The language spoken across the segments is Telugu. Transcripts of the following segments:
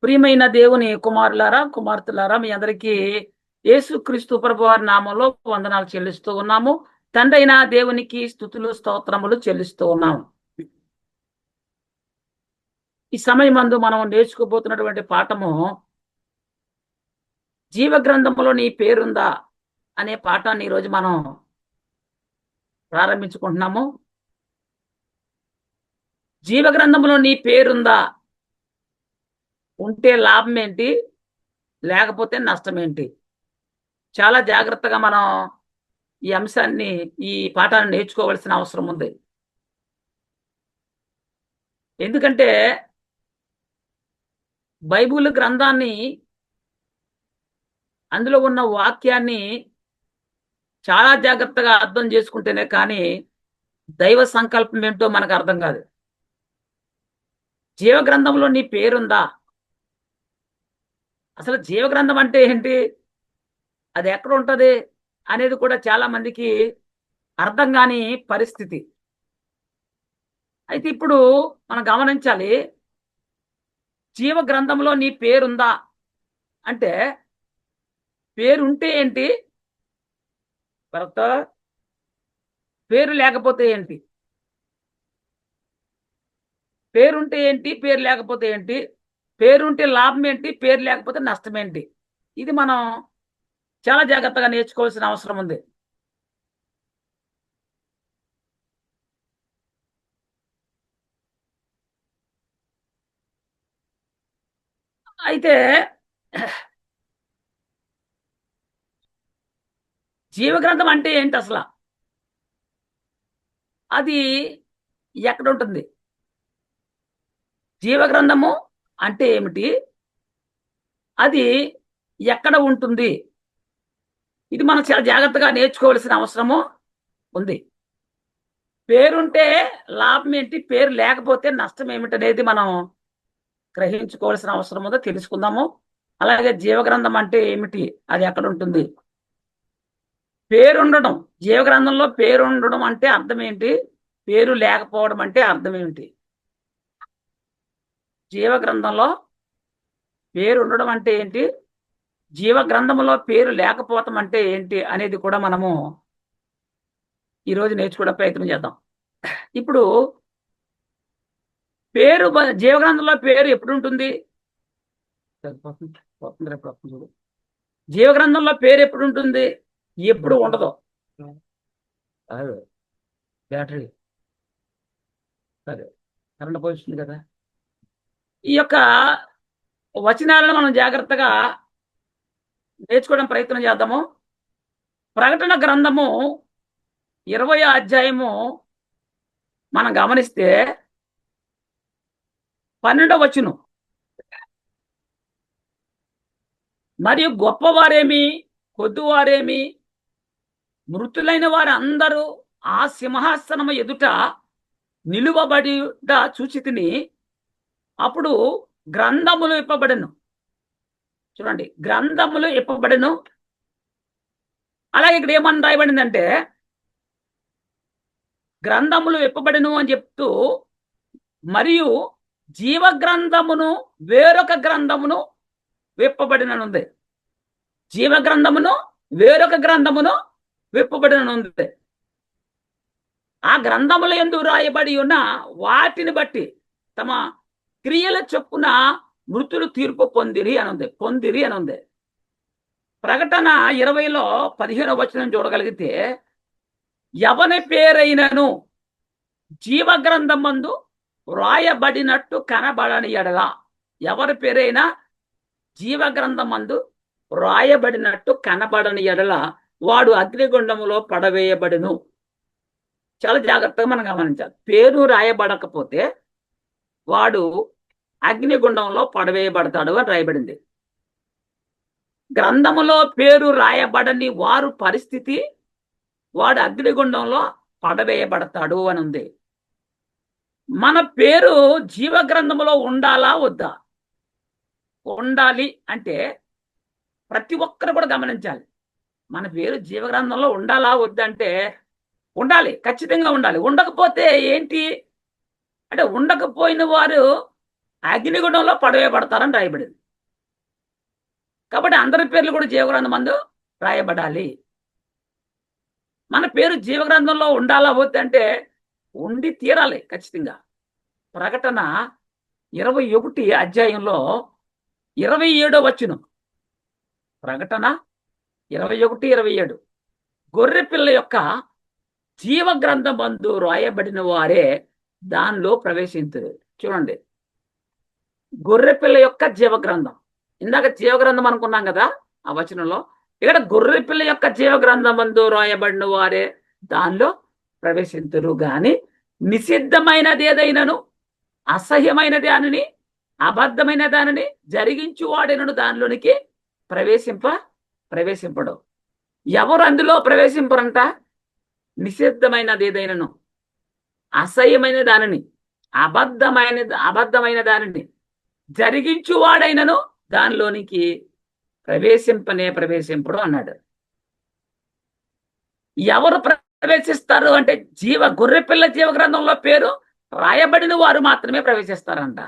ప్రియమైన దేవుని కుమారులారా కుమార్తెలారా మీ అందరికీ యేసుక్రీస్తు ప్రభు వారి నామంలో వందనాలు చెల్లిస్తూ ఉన్నాము. తండ్రి అయిన దేవునికి స్తుతులు స్తోత్రములు చెల్లిస్తూ ఉన్నాము. ఈ సమయమందు మనం నేర్చుకోబోతున్నటువంటి పాఠము జీవ గ్రంథములో నీ పేరుందా అనే పాఠాన్ని ఈరోజు మనం ప్రారంభించుకుంటున్నాము. జీవ గ్రంథములో నీ పేరుందా, ఉంటే లాభం ఏంటి, లేకపోతే నష్టం ఏంటి? చాలా జాగ్రత్తగా మనం ఈ అంశాన్ని ఈ పాఠాన్ని నేర్చుకోవాల్సిన అవసరం ఉంది. ఎందుకంటే బైబిల్ గ్రంథాన్ని, అందులో ఉన్న వాక్యాన్ని చాలా జాగ్రత్తగా అర్థం చేసుకుంటేనే కానీ దైవ సంకల్పం ఏంటో మనకు అర్థం కాదు. జీవ గ్రంథంలో నీ పేరుందా? అసలు జీవ గ్రంథం అంటే ఏంటి, అది ఎక్కడ ఉంటది అనేది కూడా చాలా మందికి అర్థం కాని పరిస్థితి. అయితే ఇప్పుడు మనం గమనించాలి, జీవ గ్రంథంలో నీ పేరుందా అంటే పేరుంటే ఏంటి, భర్త పేరు లేకపోతే ఏంటి? పేరుంటే ఏంటి, పేరు లేకపోతే ఏంటి? పేరుంటే లాభం ఏంటి, పేరు లేకపోతే నష్టం ఏంటి? ఇది మనం చాలా జాగ్రత్తగా నేర్చుకోవాల్సిన అవసరం ఉంది. అయితే జీవగ్రంథం అంటే ఏంటి అసలు? అది ఎక్కడ ఉంటుంది? జీవగ్రంథము అంటే ఏమిటి, అది ఎక్కడ ఉంటుంది? ఇది మనం చాలా జాగ్రత్తగా నేర్చుకోవాల్సిన అవసరము ఉంది. పేరుంటే లాభం ఏంటి, పేరు లేకపోతే నష్టం ఏమిటి అనేది మనం గ్రహించుకోవాల్సిన అవసరం ఉందో తెలుసుకుందాము. అలాగే జీవగ్రంథం అంటే ఏమిటి, అది ఎక్కడ ఉంటుంది? పేరుండడం, జీవగ్రంథంలో పేరు ఉండడం అంటే అర్థం ఏంటి, పేరు లేకపోవడం అంటే అర్థం ఏమిటి? జీవగ్రంథంలో పేరు ఉండడం అంటే ఏంటి, జీవ గ్రంథంలో పేరు లేకపోవటం అంటే ఏంటి అనేది కూడా మనము ఈరోజు నేర్చుకోవడం ప్రయత్నం చేద్దాం. ఇప్పుడు పేరు జీవగ్రంథంలో పేరు ఎప్పుడు ఉంటుంది? జీవగ్రంథంలో పేరు ఎప్పుడు ఉంటుంది, ఎప్పుడు ఉండదు. బ్యాటరీ సరే, కరెంట్ పోతుంది కదా. ఈ యొక్క వచనాలను మనం జాగ్రత్తగా నేర్చుకోవడం ప్రయత్నం చేద్దాము. ప్రకటన గ్రంథము 20వ అధ్యాయము మనం గమనిస్తే 12వ వచనం, మరియు గొప్పవారేమి కొద్దివారేమి మృతులైన వారు అందరూ ఆ సింహాసనము ఎదుట నిలువబడి చూచితిని. అప్పుడు గ్రంథములు ఇప్పబడెను. చూడండి, గ్రంథములు ఇప్పబడెను. అలాగే ఇక్కడ ఏమని రాయబడిందంటే గ్రంథములు ఇప్పబడెను అని చెప్తూ, మరియు జీవ గ్రంథమును వేరొక గ్రంథమును విప్పబడిననుంది. జీవ గ్రంథమును వేరొక గ్రంథమును విప్పబడిననుంది. ఆ గ్రంథముల యందు రాయబడి ఉన్న వాటిని బట్టి తమ క్రియల చొప్పున మృతులు తీర్పు పొందిరి అని ఉంది. ప్రకటన 20లో 15వ వచనం చూడగలిగితే, ఎవని పేరైనను జీవ గ్రంథమందు వ్రాయబడినట్టు కనబడని ఎడల, ఎవరి పేరైనా జీవ గ్రంథమందు వ్రాయబడినట్టు కనబడని ఎడల వాడు అగ్నిగుండములో పడవేయబడును. చాలా జాగ్రత్తగా మనం గమనించాలి. పేరు రాయబడకపోతే వాడు అగ్నిగుండంలో పడవేయబడతాడు అని రాయబడింది. గ్రంథములో పేరు రాయబడని వారు పరిస్థితి, వాడు అగ్నిగుండంలో పడవేయబడతాడు అని ఉంది. మన పేరు జీవ గ్రంథములో ఉండాలా వద్దా? ఉండాలి అంటే ప్రతి ఒక్కరు కూడా గమనించాలి. మన పేరు జీవ గ్రంథంలో ఉండాలా వద్దంటే ఉండాలి, ఖచ్చితంగా ఉండాలి. ఉండకపోతే ఏంటి అంటే, ఉండకపోయిన వారు అగ్నిగుండంలో పడవేయబడతారని రాయబడింది. కాబట్టి అందరి పేర్లు కూడా జీవగ్రంథం మందు రాయబడాలి. మన పేరు జీవగ్రంథంలో ఉండాలా వద్దు అంటే ఉండి తీరాలి ఖచ్చితంగా. ప్రకటన 21 అధ్యాయంలో 27 వచనం. ప్రకటన 21:27 గొర్రెపిల్ల యొక్క జీవగ్రంథం మందు రాయబడిన వారే దానిలో ప్రవేశించరు. చూడండి, గొర్రెపిల్ల యొక్క జీవగ్రంథం. ఇందాక జీవగ్రంథం అనుకున్నాం కదా ఆ వచనంలో. ఇక్కడ గొర్రెపిల్ల యొక్క జీవగ్రంథం మందు రాయబడిన వారే దానిలో ప్రవేశించరు గాని నిషిద్ధమైనది ఏదైనాను, అసహ్యమైన దానిని, అబద్ధమైన దానిని జరిగించువాడైనను దానిలోనికి ప్రవేశింపడు. ఎవరు అందులో ప్రవేశింపరంట? నిషిద్ధమైనది ఏదైనాను, అసహ్యమైన దానిని, అబద్ధమైన దానిని జరిగించువాడైనను దానిలోనికి ప్రవేశింపడు అన్నాడు. ఎవరు ప్రవేశిస్తారు అంటే గొర్రెపిల్ల జీవగ్రంథంలో పేరు రాయబడిన వారు మాత్రమే ప్రవేశిస్తారంట.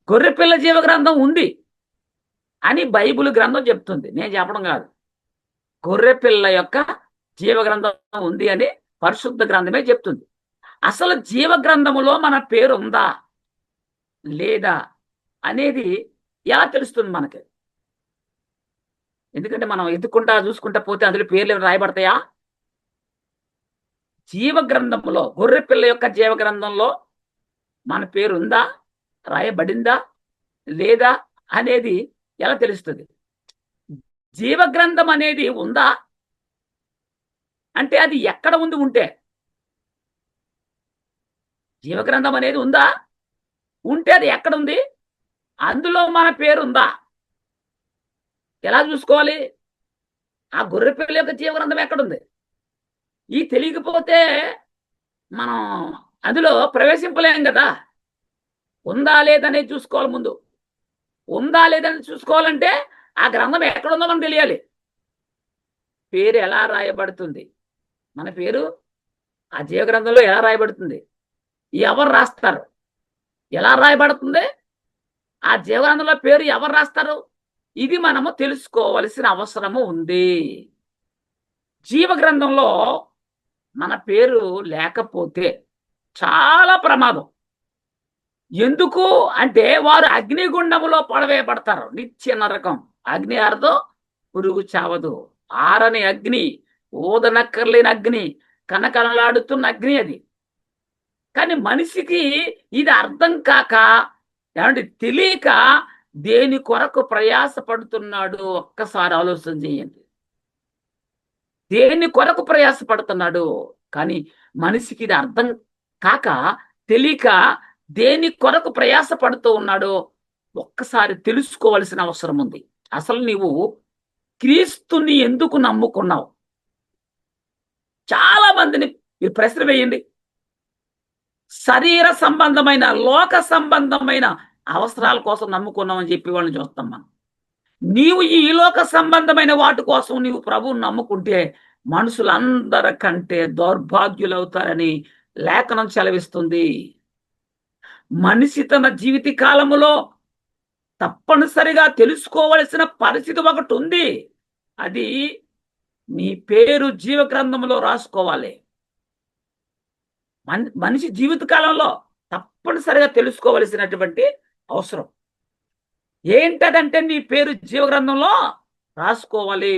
గొర్రెపిల్ల జీవగ్రంథం ఉంది అని బైబిల్ గ్రంథం చెప్తుంది, నేను చెప్పడం కాదు. గొర్రెపిల్ల యొక్క జీవగ్రంథం ఉంది అని పరిశుద్ధ గ్రంథమే చెప్తుంది. అసలు జీవగ్రంథములో మన పేరు ఉందా లేదా అనేది ఎలా తెలుస్తుంది మనకి? ఎందుకంటే మనం ఎత్తుకుంటా చూసుకుంటా పోతే అందులో పేర్లు రాయబడతాయా? జీవగ్రంథంలో, గొర్రెపిల్ల యొక్క జీవగ్రంథంలో మన పేరు ఉందా, రాయబడిందా లేదా అనేది ఎలా తెలుస్తుంది? జీవగ్రంథం అనేది ఉందా అంటే అది ఎక్కడ ఉంది? ఉంటే జీవగ్రంథం అనేది ఉందా? ఉంటే అది ఎక్కడ ఉంది? అందులో మన పేరు ఉందా? ఎలా చూసుకోవాలి? ఆ గొర్రెపిల్ల యొక్క జీవగ్రంథం ఎక్కడుంది? ఈ తెలియకపోతే మనం అందులో ప్రవేశింపలేం కదా. ఉందా లేదనేది చూసుకోవాలి. ముందు ఉందా లేదని చూసుకోవాలంటే ఆ గ్రంథం ఎక్కడుందో మనకు తెలియాలి. పేరు ఎలా రాయబడుతుంది? మన పేరు ఆ జీవగ్రంథంలో ఎలా రాయబడుతుంది? ఎవరు రాస్తారు? ఎలా రాయబడుతుంది? ఆ జీవగ్రంథంలో పేరు ఎవరు రాస్తారు? ఇది మనము తెలుసుకోవలసిన అవసరము ఉంది. జీవగ్రంథంలో మన పేరు లేకపోతే చాలా ప్రమాదం. ఎందుకు అంటే వారు అగ్నిగుండములో పడవేయబడతారు. నిత్య నరకం. అగ్ని ఆరదో పురుగు చావదు. ఆరని అగ్ని, ఊదనక్కర్లేని అగ్ని, కనకనలాడుతున్న అగ్ని అది. కానీ మనిషికి ఇది అర్థం కాక, ఏమంటే తెలియక దేని కొరకు ప్రయాసపడుతున్నాడు ఒక్కసారి ఆలోచన చేయండి. దేని కొరకు ప్రయాసపడుతున్నాడు? కానీ మనిషికి ఇది అర్థం కాక, తెలియక దేని కొరకు ప్రయాసపడుతూ ఉన్నాడో ఒక్కసారి తెలుసుకోవలసిన అవసరం ఉంది. అసలు నీవు క్రీస్తుని ఎందుకు నమ్ముకున్నావు? చాలా మందిని మీరు ప్రశ్న వేయండి. శరీర సంబంధమైన, లోక సంబంధమైన అవసరాల కోసం నమ్ముకున్నామని చెప్పి వాళ్ళని చూస్తాం మనం. నీవు ఈ లోక సంబంధమైన వాటి కోసం నీవు ప్రభువుని నమ్ముకుంటే మనుషులందరికంటే దౌర్భాగ్యులవుతారని లేఖనం సెలవిస్తుంది. మనిషి తన జీవిత కాలములో తప్పనిసరిగా తెలుసుకోవలసిన పరిస్థితి ఒకటి ఉంది. అది నీ పేరు జీవగ్రంథంలో రాసుకోవాలి. మనిషి జీవిత కాలంలో తప్పనిసరిగా తెలుసుకోవలసినటువంటి అవసరం ఏంటదంటే నీ పేరు జీవగ్రంథంలో రాసుకోవాలి.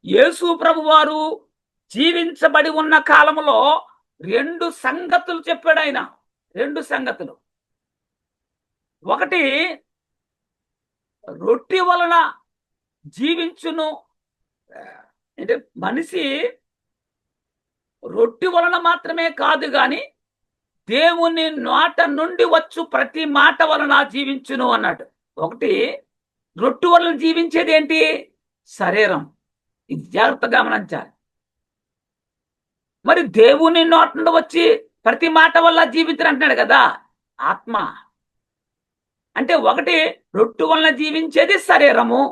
యేసు ప్రభు వారు జీవించబడి ఉన్న కాలంలో 2 సంగతులు చెప్పాడు ఆయన. 2 సంగతులు. ఒకటి, రొట్టె వలన జీవించును. అంటే మనిషి రొట్టె వలన మాత్రమే కాదు గాని దేవుని నోట నుండి వచ్చు ప్రతి మాట వలన జీవించును అన్నాడు. ఒకటి, రొట్టె వలన జీవించేది ఏంటి? శరీరం. ఇది జాగ్రత్తగా గమనించాలి. మరి దేవుని నోట నుండి వచ్చి ప్రతి మాట వల్ల జీవించరు అంటున్నాడు కదా, ఆత్మ. అంటే ఒకటి, రొట్టె వలన జీవించేది శరీరము,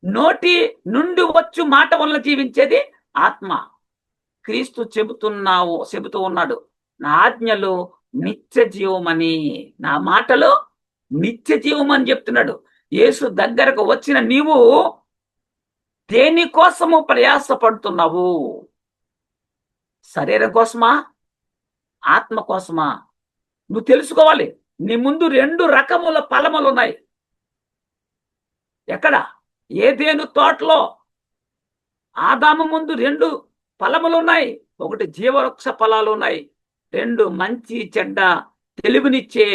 నోటి నుండి వచ్చు మాట వలన జీవించేది ఆత్మ. క్రీస్తు చెబుతూ ఉన్నాడు, నా ఆజ్ఞలు నిత్య జీవమని, నా మాటలు నిత్య జీవం అని చెప్తున్నాడు. యేసు దగ్గరకు వచ్చిన నీవు దేనికోసము ప్రయాసపడుతున్నావు? శరీరం కోసమా, ఆత్మ కోసమా? నువ్వు తెలుసుకోవాలి. నీ ముందు 2 రకముల ఫలములు ఉన్నాయి. ఎక్కడ? ఏదేను తోటలో ఆదాము ముందు 2 ఫలములు ఉన్నాయి. ఒకటి జీవవృక్ష ఫలాలు ఉన్నాయి, 2 మంచి చెడ్డ తెలివినిచ్చే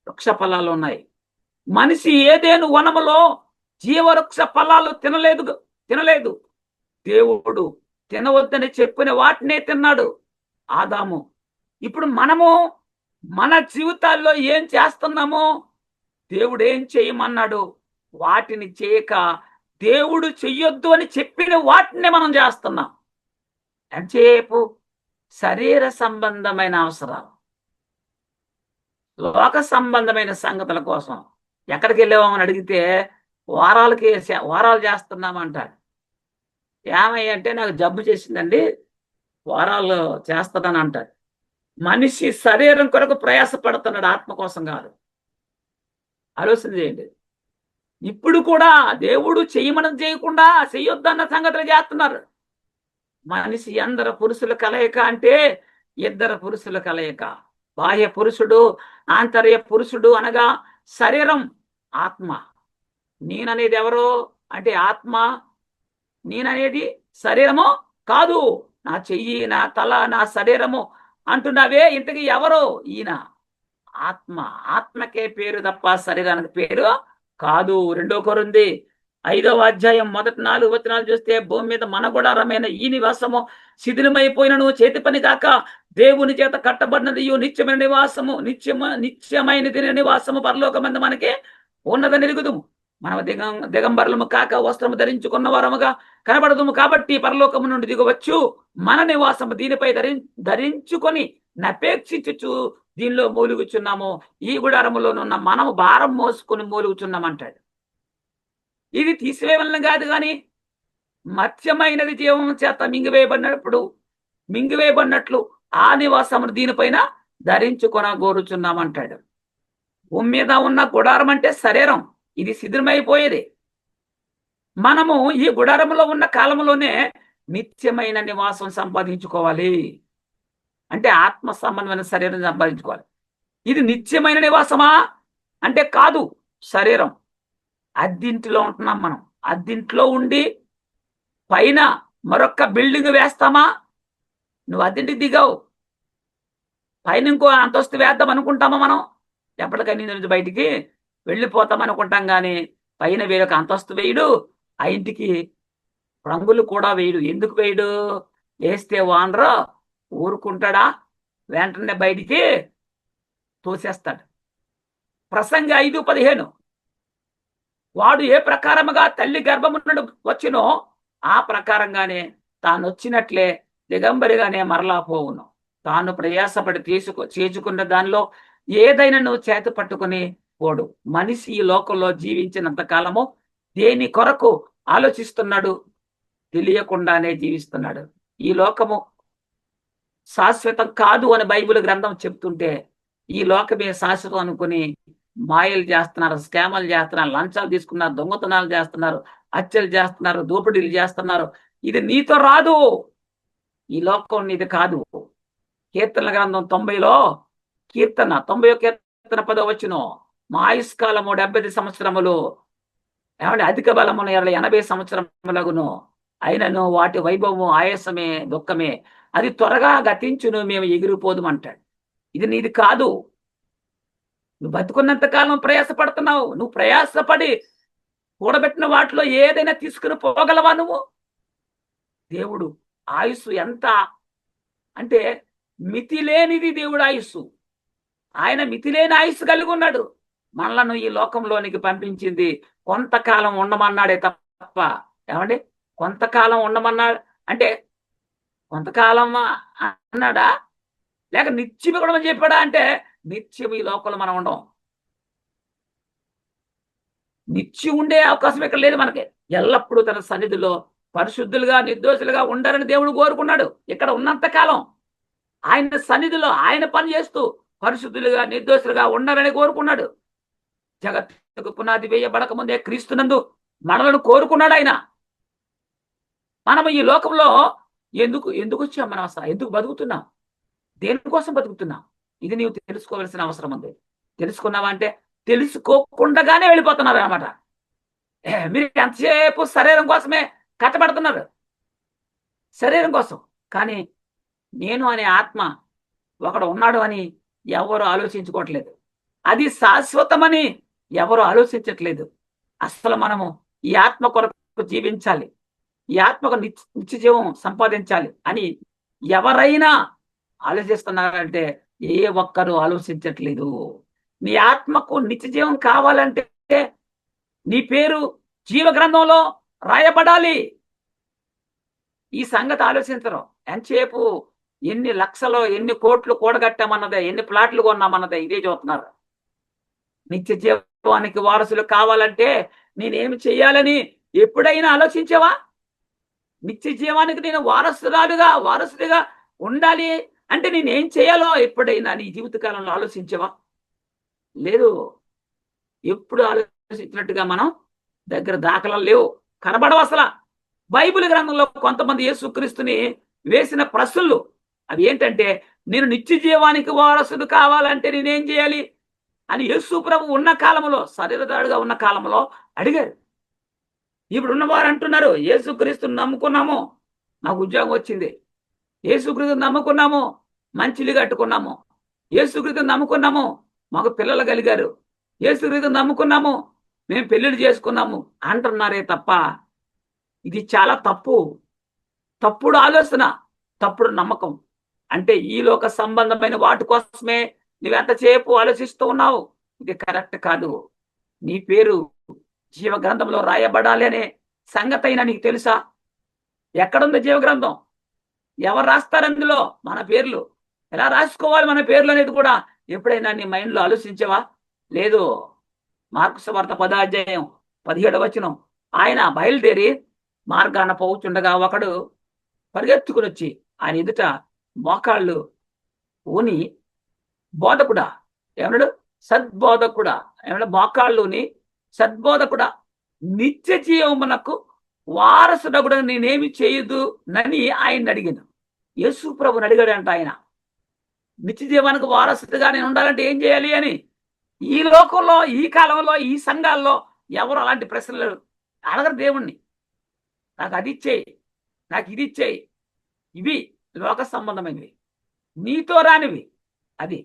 వృక్ష ఫలాలు ఉన్నాయి. మనిషి ఏదేను వనములో జీవవృక్ష ఫలాలు తినలేదు. దేవుడు తినవద్దని చెప్పిన వాటినే తిన్నాడు ఆదాము. ఇప్పుడు మనము మన జీవితాల్లో ఏం చేస్తున్నామో, దేవుడు ఏం చేయమన్నాడు వాటిని చేయక, దేవుడు చెయ్యొద్దు అని చెప్పిన వాటిని మనం చేస్తున్నాం. ఎంతసేపు శరీర సంబంధమైన అవసరాలు, లోక సంబంధమైన సంగతుల కోసం. ఎక్కడికి వెళ్ళామని అడిగితే వారాలు చేస్తున్నామంటాడు. ఏమయ్య అంటే, నాకు జబ్బు చేసిందండి, వారాలు చేస్తానని అంటాడు. మనిషి శరీరం కొరకు ప్రయాసపడుతున్నాడు, ఆత్మ కోసం కాదు. ఆలోచన చేయండి. ఇప్పుడు కూడా దేవుడు చేయమని చేయకుండా చెయ్యొద్దన్న సంగతులు చేస్తున్నారు. మనిషి అందరు పురుషుల కలయిక అంటే 2 పురుషుల కలయిక. బాహ్య పురుషుడు, ఆంతర్య పురుషుడు అనగా శరీరం, ఆత్మ. నేననేది ఎవరు అంటే ఆత్మ, నేననేది శరీరము కాదు. నా చెయ్యి, నా తల, నా శరీరము అంటున్నావే, ఇంతకీ ఎవరు? ఈయన ఆత్మ. ఆత్మకే పేరు తప్ప శరీరానికి పేరు కాదు. 2 కొరింథీ 5వ అధ్యాయం మొదటి 4 వచనాలు చూస్తే, భూమి మీద మన గుడారమైన ఈ నివాసము శిథిలమైపోయినను చేతి పని కాక దేవుని చేత కట్టబడినది నిత్యమైన నివాసము, నిత్యమైనది నివాసము పరలోకమందు మనకి ఉన్నదని ఎరుగుదుము. మనం దిగంబరులము కాక వస్త్రము ధరించుకున్న వారముగా కనబడదుము. కాబట్టి పరలోకము నుండి దిగవచ్చు మన నివాసము దీనిపై ధరించుకొని నపేక్షించు దీనిలో మూలుగుచున్నాము. ఈ గుడారములోనున్న మనము భారం మోసుకొని మూలుగుచున్నామంటాడు. ఇది తీసివేయవలన కాదు, కానీ మత్స్యమైనది జీవం చేత మింగివేయబడినట్లు ఆ నివాసమును దీనిపైన ధరించుకొన గోరుచున్నామంటాడు. భూమి మీద ఉన్న గుడారం అంటే శరీరం, ఇది శిథిలమైపోయేది. మనము ఈ గుడారంలో ఉన్న కాలంలోనే నిత్యమైన నివాసం సంపాదించుకోవాలి. అంటే ఆత్మ సంబంధమైన శరీరం సంపాదించుకోవాలి. ఇది నిత్యమైన నివాసమా అంటే కాదు. శరీరం అద్దింటిలో ఉంటున్నాం మనం. అద్దింట్లో ఉండి పైన మరొక్క బిల్డింగ్ వేస్తామా? నువ్వు అద్దింటికి దిగావు, పైన ఇంకో అంతస్తు వేద్దాం అనుకుంటామా? మనం ఎప్పటికైనా నుంచి బయటికి వెళ్ళిపోతాం అనుకుంటాం, కానీ పైన వేరొక అంతస్తు వేయడు, ఆ ఇంటికి రంగులు కూడా వేయడు. ఎందుకు వేయడు? వేస్తే వానరు ఊరుకుంటాడా? వెంటనే బయటికి తోసేస్తాడు. ప్రసంగి 5:15, వాడు ఏ ప్రకారముగా తల్లి గర్భము నుండి వచ్చినో ఆ ప్రకారంగానే తాను వచ్చినట్లే దిగంబరిగానే మరలా పోవును. తాను ప్రయాసపడి చేసుకున్న దానిలో ఏదైనా నువ్వు చేతి పట్టుకుని పోడు. మనిషి ఈ లోకంలో జీవించినంత కాలము దేని కొరకు ఆలోచిస్తున్నాడు? తెలియకుండానే జీవిస్తున్నాడు. ఈ లోకము శాశ్వతం కాదు అని బైబిల్ గ్రంథం చెప్తుంటే, ఈ లోకమే శాశ్వతం అనుకుని మాయలు చేస్తున్నారు, స్కామలు చేస్తున్నారు, లంచాలు తీసుకున్నారు, దొంగతనాలు చేస్తున్నారు, హత్యలు చేస్తున్నారు, దోపిడీలు చేస్తున్నారు. ఇది నీతో రాదు. ఈ లోకం నీది కాదు. కీర్తనల గ్రంథం 90లో కీర్తన 90 కీర్తన 10వ వచనం, మా ఆయుష్కాలము 70 సంవత్సరములు, ఏమంటే అధిక బలమును 80 సంవత్సరములగును, అయినను వాటి వైభవము ఆయాసమే దుఃఖమే, అది త్వరగా గతించును, మేము ఎగిరిపోదుమంటాడు. ఇది నీది కాదు. నువ్వు బతుకున్నంత కాలం ప్రయాసపడుతున్నావు. నువ్వు ప్రయాసపడి కూడబెట్టిన వాటిలో ఏదైనా తీసుకుని పోగలవా నువ్వు? దేవుడు ఆయుస్సు ఎంత అంటే మితి లేనిది దేవుడు ఆయుస్సు. ఆయన మితిలేని ఆయుస్సు కలిగి ఉన్నాడు. మనలను ఈ లోకంలోనికి పంపించింది కొంతకాలం ఉండమన్నాడే తప్ప, ఏమండి కొంతకాలం ఉండమన్నాడు అంటే కొంతకాలం అన్నాడా, లేక నిత్యం కూడా చెప్పాడా అంటే నిత్యం ఈ లోకంలో మనం ఉండం. నిత్యం ఉండే అవకాశం ఇక్కడ లేదు మనకి. ఎల్లప్పుడూ తన సన్నిధిలో పరిశుద్ధులుగా నిర్దోషులుగా ఉండాలని దేవుడు కోరుకున్నాడు. ఇక్కడ ఉన్నంత కాలం ఆయన సన్నిధిలో ఆయన పని చేస్తూ పరిశుద్ధులుగా నిర్దోషులుగా ఉండాలని కోరుకున్నాడు. జగత్తుకు పునాది వేయబడక ముందే క్రీస్తునందు మనలను కోరుకున్నాడు ఆయన. మనం ఈ లోకంలో ఎందుకు ఎందుకు వచ్చాం? మనం అసలు ఎందుకు బతుకుతున్నాం? దేనికోసం బతుకుతున్నాం? ఇది నీవు తెలుసుకోవాల్సిన అవసరం ఉంది. తెలుసుకున్నావా అంటే తెలుసుకోకుండానే వెళ్ళిపోతున్నారు అనమాట. మీరు ఎంతసేపు శరీరం కోసమే కట్టబడుతున్నారు, శరీరం కోసం. కానీ నేను అనే ఆత్మ ఒకడు ఉన్నాడు అని ఎవరు ఆలోచించుకోవట్లేదు. అది శాశ్వతమని ఎవరు ఆలోచించట్లేదు. అసలు మనము ఈ ఆత్మ కొరకు జీవించాలి, ఈ ఆత్మకు నిత్య జీవం సంపాదించాలి అని ఎవరైనా ఆలోచిస్తున్నారంటే ఏ ఒక్కరు ఆలోచించట్లేదు. నీ ఆత్మకు నిత్య జీవం కావాలంటే నీ పేరు జీవ గ్రంథంలో రాయబడాలి. ఈ సంగతి ఆలోచించరు. ఎంతసేపు ఎన్ని లక్షలు ఎన్ని కోట్లు కూడగట్టామన్నదే, ఎన్ని ప్లాట్లు కొన్నామన్నదే ఇదే చూస్తున్నారు. నిత్య జీవానికి వారసులు కావాలంటే నేనేమి చెయ్యాలని ఎప్పుడైనా ఆలోచించావా? నిత్య జీవానికి నేను వారసుడిగా ఉండాలి అంటే నేనేం చేయాలో ఎప్పుడైనా నీ జీవితకాలంలో ఆలోచించావా? లేదు. ఎప్పుడు ఆలోచించినట్టుగా మనం దగ్గర దాఖలాలు లేవు, కనబడవు అసలు. బైబిల్ గ్రంథంలో కొంతమంది యేసుక్రీస్తుని వేసిన ప్రశ్నలు అవి ఏంటంటే, నేను నిత్య జీవానికి వారసుడు కావాలంటే నేనేం చేయాలి అని యేసు ప్రభు ఉన్న కాలంలో, శరీరదారుడుగా ఉన్న కాలంలో అడిగారు. ఇప్పుడున్న వారు అంటున్నారు, యేసుక్రీస్తుని నమ్ముకున్నాము, నాకు ఉద్యోగం వచ్చింది. యేసుక్రీస్తుని నమ్ముకున్నాము, మంచి ఇల్లు కట్టుకున్నాము. యేసుక్రీస్తుని నమ్ముకున్నాము, మాకు పిల్లలు కలిగారు. యేసుక్రీస్తుని నమ్ముకున్నాము, మేము పెళ్లిళ్ళు చేసుకున్నాము అంటున్నారే తప్ప ఇది చాలా తప్పుడు ఆలోచన, తప్పుడు నమ్మకం. అంటే ఈ లోక సంబంధమైన వాటి కోసమే నువ్వెంతసేపు ఆలోచిస్తూ ఉన్నావు. ఇది కరెక్ట్ కాదు. నీ పేరు జీవ గ్రంథంలో రాయబడాలి అనే సంగతి అయినా నీకు తెలుసా? ఎక్కడుంది జీవ గ్రంథం? ఎవరు రాస్తారు అందులో మన పేర్లు? ఎలా రాసుకోవాలి మన పేర్లు అనేది కూడా ఎప్పుడైనా నీ మైండ్లో ఆలోచించావా? లేదు. మార్కు సువార్త 10వ అధ్యాయం 17వ వచనం, ఆయన బయలుదేరి మార్గాన పోవుచుండగా ఒకడు పరిగెత్తుకుని వచ్చి ఆయన ఎదుట మోకాళ్ళు ఊని, బోధకుడా ఏమన్నాడు? సద్బోధకుడా ఏమన్నా? మోకాళ్ళుని సద్బోధకుడా, నిత్య జీవమునకు వారసుడగుడ నేనేమి చేయదు నని ఆయన అడిగాను. యేసు ప్రభుని అడిగాడంట ఆయన, నిత్య జీవానికి వారసుడిగా నేను ఉండాలంటే ఏం చేయాలి అని. ఈ లోకంలో, ఈ కాలంలో, ఈ సంఘాల్లో ఎవరు అలాంటి ప్రశ్నలు అడగరు దేవుణ్ణి. నాకు అది ఇచ్చేయి, నాకు ఇది ఇచ్చేయి. ఇవి లోక సంబంధమైనవి, నీతో రానివి. అది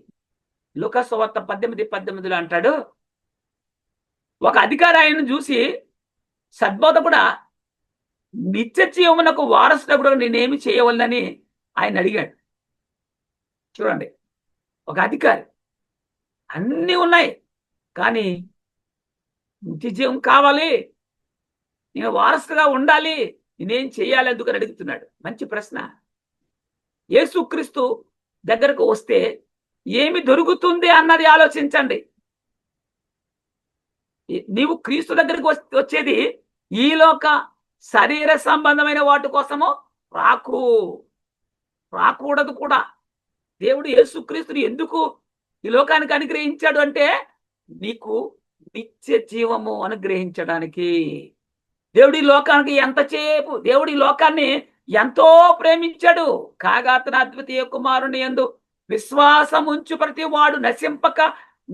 లూకా సువార్త 18:18 అంటాడు, ఒక అధికారి ఆయనను చూసి, సద్బోధకుడా, నిత్య జీవమునకు వారసుడగుడు నేనేమి చేయవలనని ఆయన అడిగాడు. చూడండి, ఒక అధికారి, అన్నీ ఉన్నాయి కానీ నిత్య జీవం కావాలి, నేను వారసుగా ఉండాలి, నేనేం చేయాలి ఎందుకని అడుగుతున్నాడు. మంచి ప్రశ్న. యేసుక్రీస్తు దగ్గరకు వస్తే ఏమి దొరుకుతుంది అన్నది ఆలోచించండి. నీవు క్రీస్తు దగ్గరికి వచ్చేది ఈలోక శరీర సంబంధమైన వాటి కోసము రాకూడదు కూడా. దేవుడు యేసుక్రీస్తుని ఎందుకు ఈ లోకానికి అనుగ్రహించాడు అంటే నీకు నిత్య జీవము అనుగ్రహించడానికి. దేవుడు ఈ లోకాన్ని ఎంతో ప్రేమించాడు, కాగా తన అద్వితీయ కుమారుని యందు విశ్వాసం ఉంచు ప్రతి వాడు నశింపక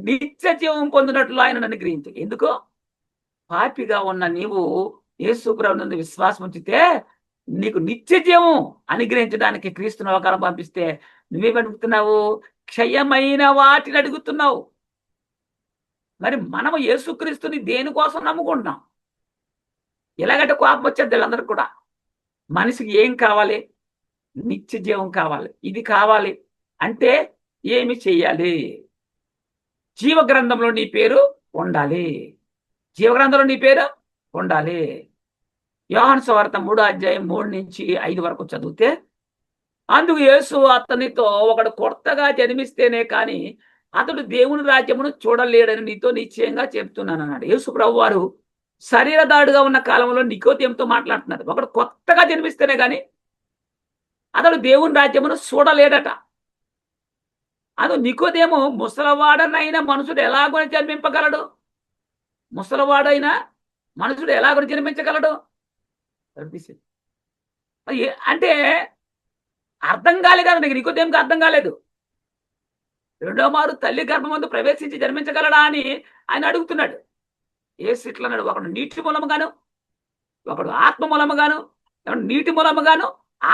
నిత్య జీవం పొందినట్లు ఆయన అనుగ్రహించు. ఎందుకు? పాపిగా ఉన్న నీవు యేసు ప్రభువు నందు విశ్వాసం ఉంచితే నీకు నిత్య జీవం అనుగ్రహించడానికి క్రీస్తుని లోకాలను పంపిస్తే నువ్వేమడుగుతున్నావు? క్షయమైన వాటిని అడుగుతున్నావు. మరి మనము యేసుక్రీస్తుని దేనికోసం నమ్ముకుంటున్నాం? ఎలాగంటే కోపం వచ్చేది వీళ్ళందరికీ కూడా. మనిషికి ఏం కావాలి? నిత్య జీవం కావాలి. ఇది కావాలి అంటే ఏమి చెయ్యాలి? జీవ గ్రంథంలో నీ పేరు ఉండాలి. జీవ గ్రంథంలో నీ పేరు ఉండాలి. యోహాను సువార్త 3వ అధ్యాయం 3 నుంచి 5 వరకు చదివితే, అందుకు యేసు అతనితో, ఒకడు కొత్తగా జన్మిస్తేనే కానీ అతడు దేవుని రాజ్యమును చూడలేడని నీతో నిశ్చయంగా చెప్తున్నాను అన్నాడు. యేసు ప్రభు వారు శరీరదాడుగా ఉన్న కాలంలో నికోదేముతో మాట్లాడుతున్నారు. ఒకడు కొత్తగా జన్మిస్తేనే కానీ అతడు దేవుని రాజ్యమును చూడలేడట. అది నికోదేము, ముసలవాడనైన మనుషుడు ఎలాగో జన్మింపగలడు? ముసలివాడైన మనుషుడు ఎలాగో జన్మించగలడు? అంటే అర్థం కాలేదు కదా నీకు, నికోదేముకి అర్థం కాలేదు. రెండో మారు తల్లి గర్భమందు ప్రవేశించి జన్మించగలడా అని ఆయన అడుగుతున్నాడు. యేసు ఇట్లా అన్నాడు, ఒకడు నీటి మూలముగాను, ఒకడు ఆత్మ మూలముగాను. నీటి మూలముగాను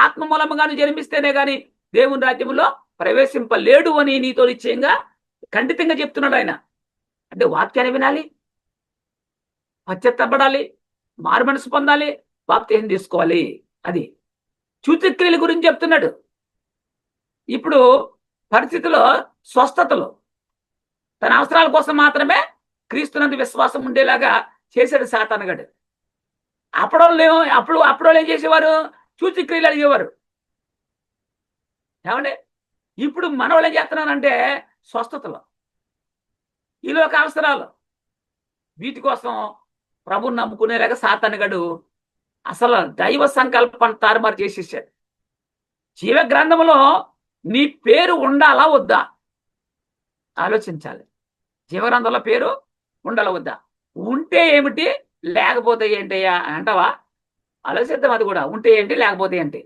ఆత్మ మూలముగాను జన్మిస్తేనే గాని దేవుని రాజ్యములో ప్రవేశింపలేడు అని నీతో నిశ్చయంగా ఖండితంగా చెప్తున్నాడు ఆయన. అంటే వాక్యాన్ని వినాలి, పశ్చాత్తపడాలి, మారు మనసు పొందాలి, బాప్తిసం తీసుకోవాలి. అది సూచక్రియల గురించి చెప్తున్నాడు. ఇప్పుడు పరిస్థితిలో స్వస్థతలు తన అవసరాల కోసం మాత్రమే క్రీస్తునందు విశ్వాసం ఉండేలాగా చేశాడు సాతానుగాడు. అప్పుడు ఏం చేసేవారు? సూచక్రియలు అడిగేవారు. ఏమండి, ఇప్పుడు మనవాళ్ళు ఏం చేస్తున్నారంటే స్వస్థతలు, ఈలోక అవసరాలు, వీటి కోసం ప్రభుని నమ్ముకునేలాగా సాతానుగాడు అసలు దైవ సంకల్పాన్ని తారుమారు చేసేసాడు. జీవ గ్రంథంలో నీ పేరు ఉండాలా వద్దా ఆలోచించాలి. జీవగ్రంథంలో పేరు ఉండాలా వద్దా? ఉంటే ఏమిటి, లేకపోతే ఏంటయ్యా అంటావా? ఆలోచిద్దాం. అది కూడా ఉంటే ఏంటి, లేకపోతే ఏంటి.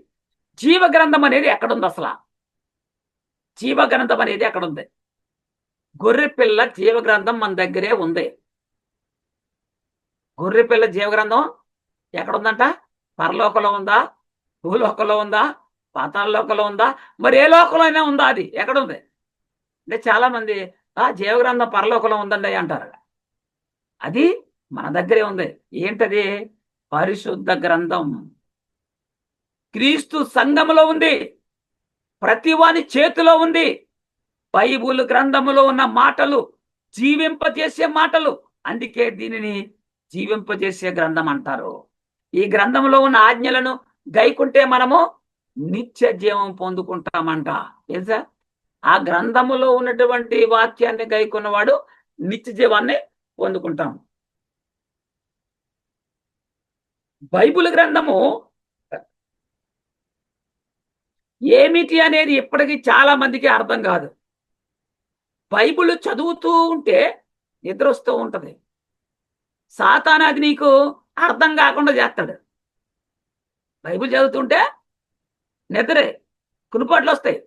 జీవగ్రంథం అనేది ఎక్కడుంది అసలు? జీవగ్రంథం అనేది ఎక్కడుంది? గొర్రెపిల్ల జీవగ్రంథం మన దగ్గరే ఉంది. గొర్రెపిల్ల జీవగ్రంథం ఎక్కడుందంట? పరలోకంలో ఉందా, భూలోకంలో ఉందా, పాతాళ లోకంలో ఉందా, మరి ఏ లోకంలో అయినా ఉందా? అది ఎక్కడుంది అంటే చాలా మంది జీవగ్రంథం పరలోకంలో ఉందండి అంటారు. అది మన దగ్గరే ఉంది. ఏంటది? పరిశుద్ధ గ్రంథం. క్రీస్తు సంఘములో ఉంది, ప్రతి వాని చేతిలో ఉంది. బైబుల్ గ్రంథములో ఉన్న మాటలు జీవింపజేసే మాటలు, అందుకే దీనిని జీవింపజేసే గ్రంథం అంటారు. ఈ గ్రంథంలో ఉన్న ఆజ్ఞలను గైకుంటే మనము నిత్య జీవం పొందుకుంటామంట. తెలుసా? ఆ గ్రంథములో ఉన్నటువంటి వాక్యాన్ని గైకున్నవాడు నిత్య జీవాన్ని పొందుకుంటాం. బైబిల్ గ్రంథము ఏమిటి అనేది ఇప్పటికీ చాలా మందికి అర్థం కాదు. బైబిల్ చదువుతూ ఉంటే నిద్ర వస్తూ ఉంటది. సాతాను అది నీకు అర్థం కాకుండా చేస్తాడు. బైబిల్ చదువుతుంటే నిద్రే, కునుపాట్లు వస్తాయి.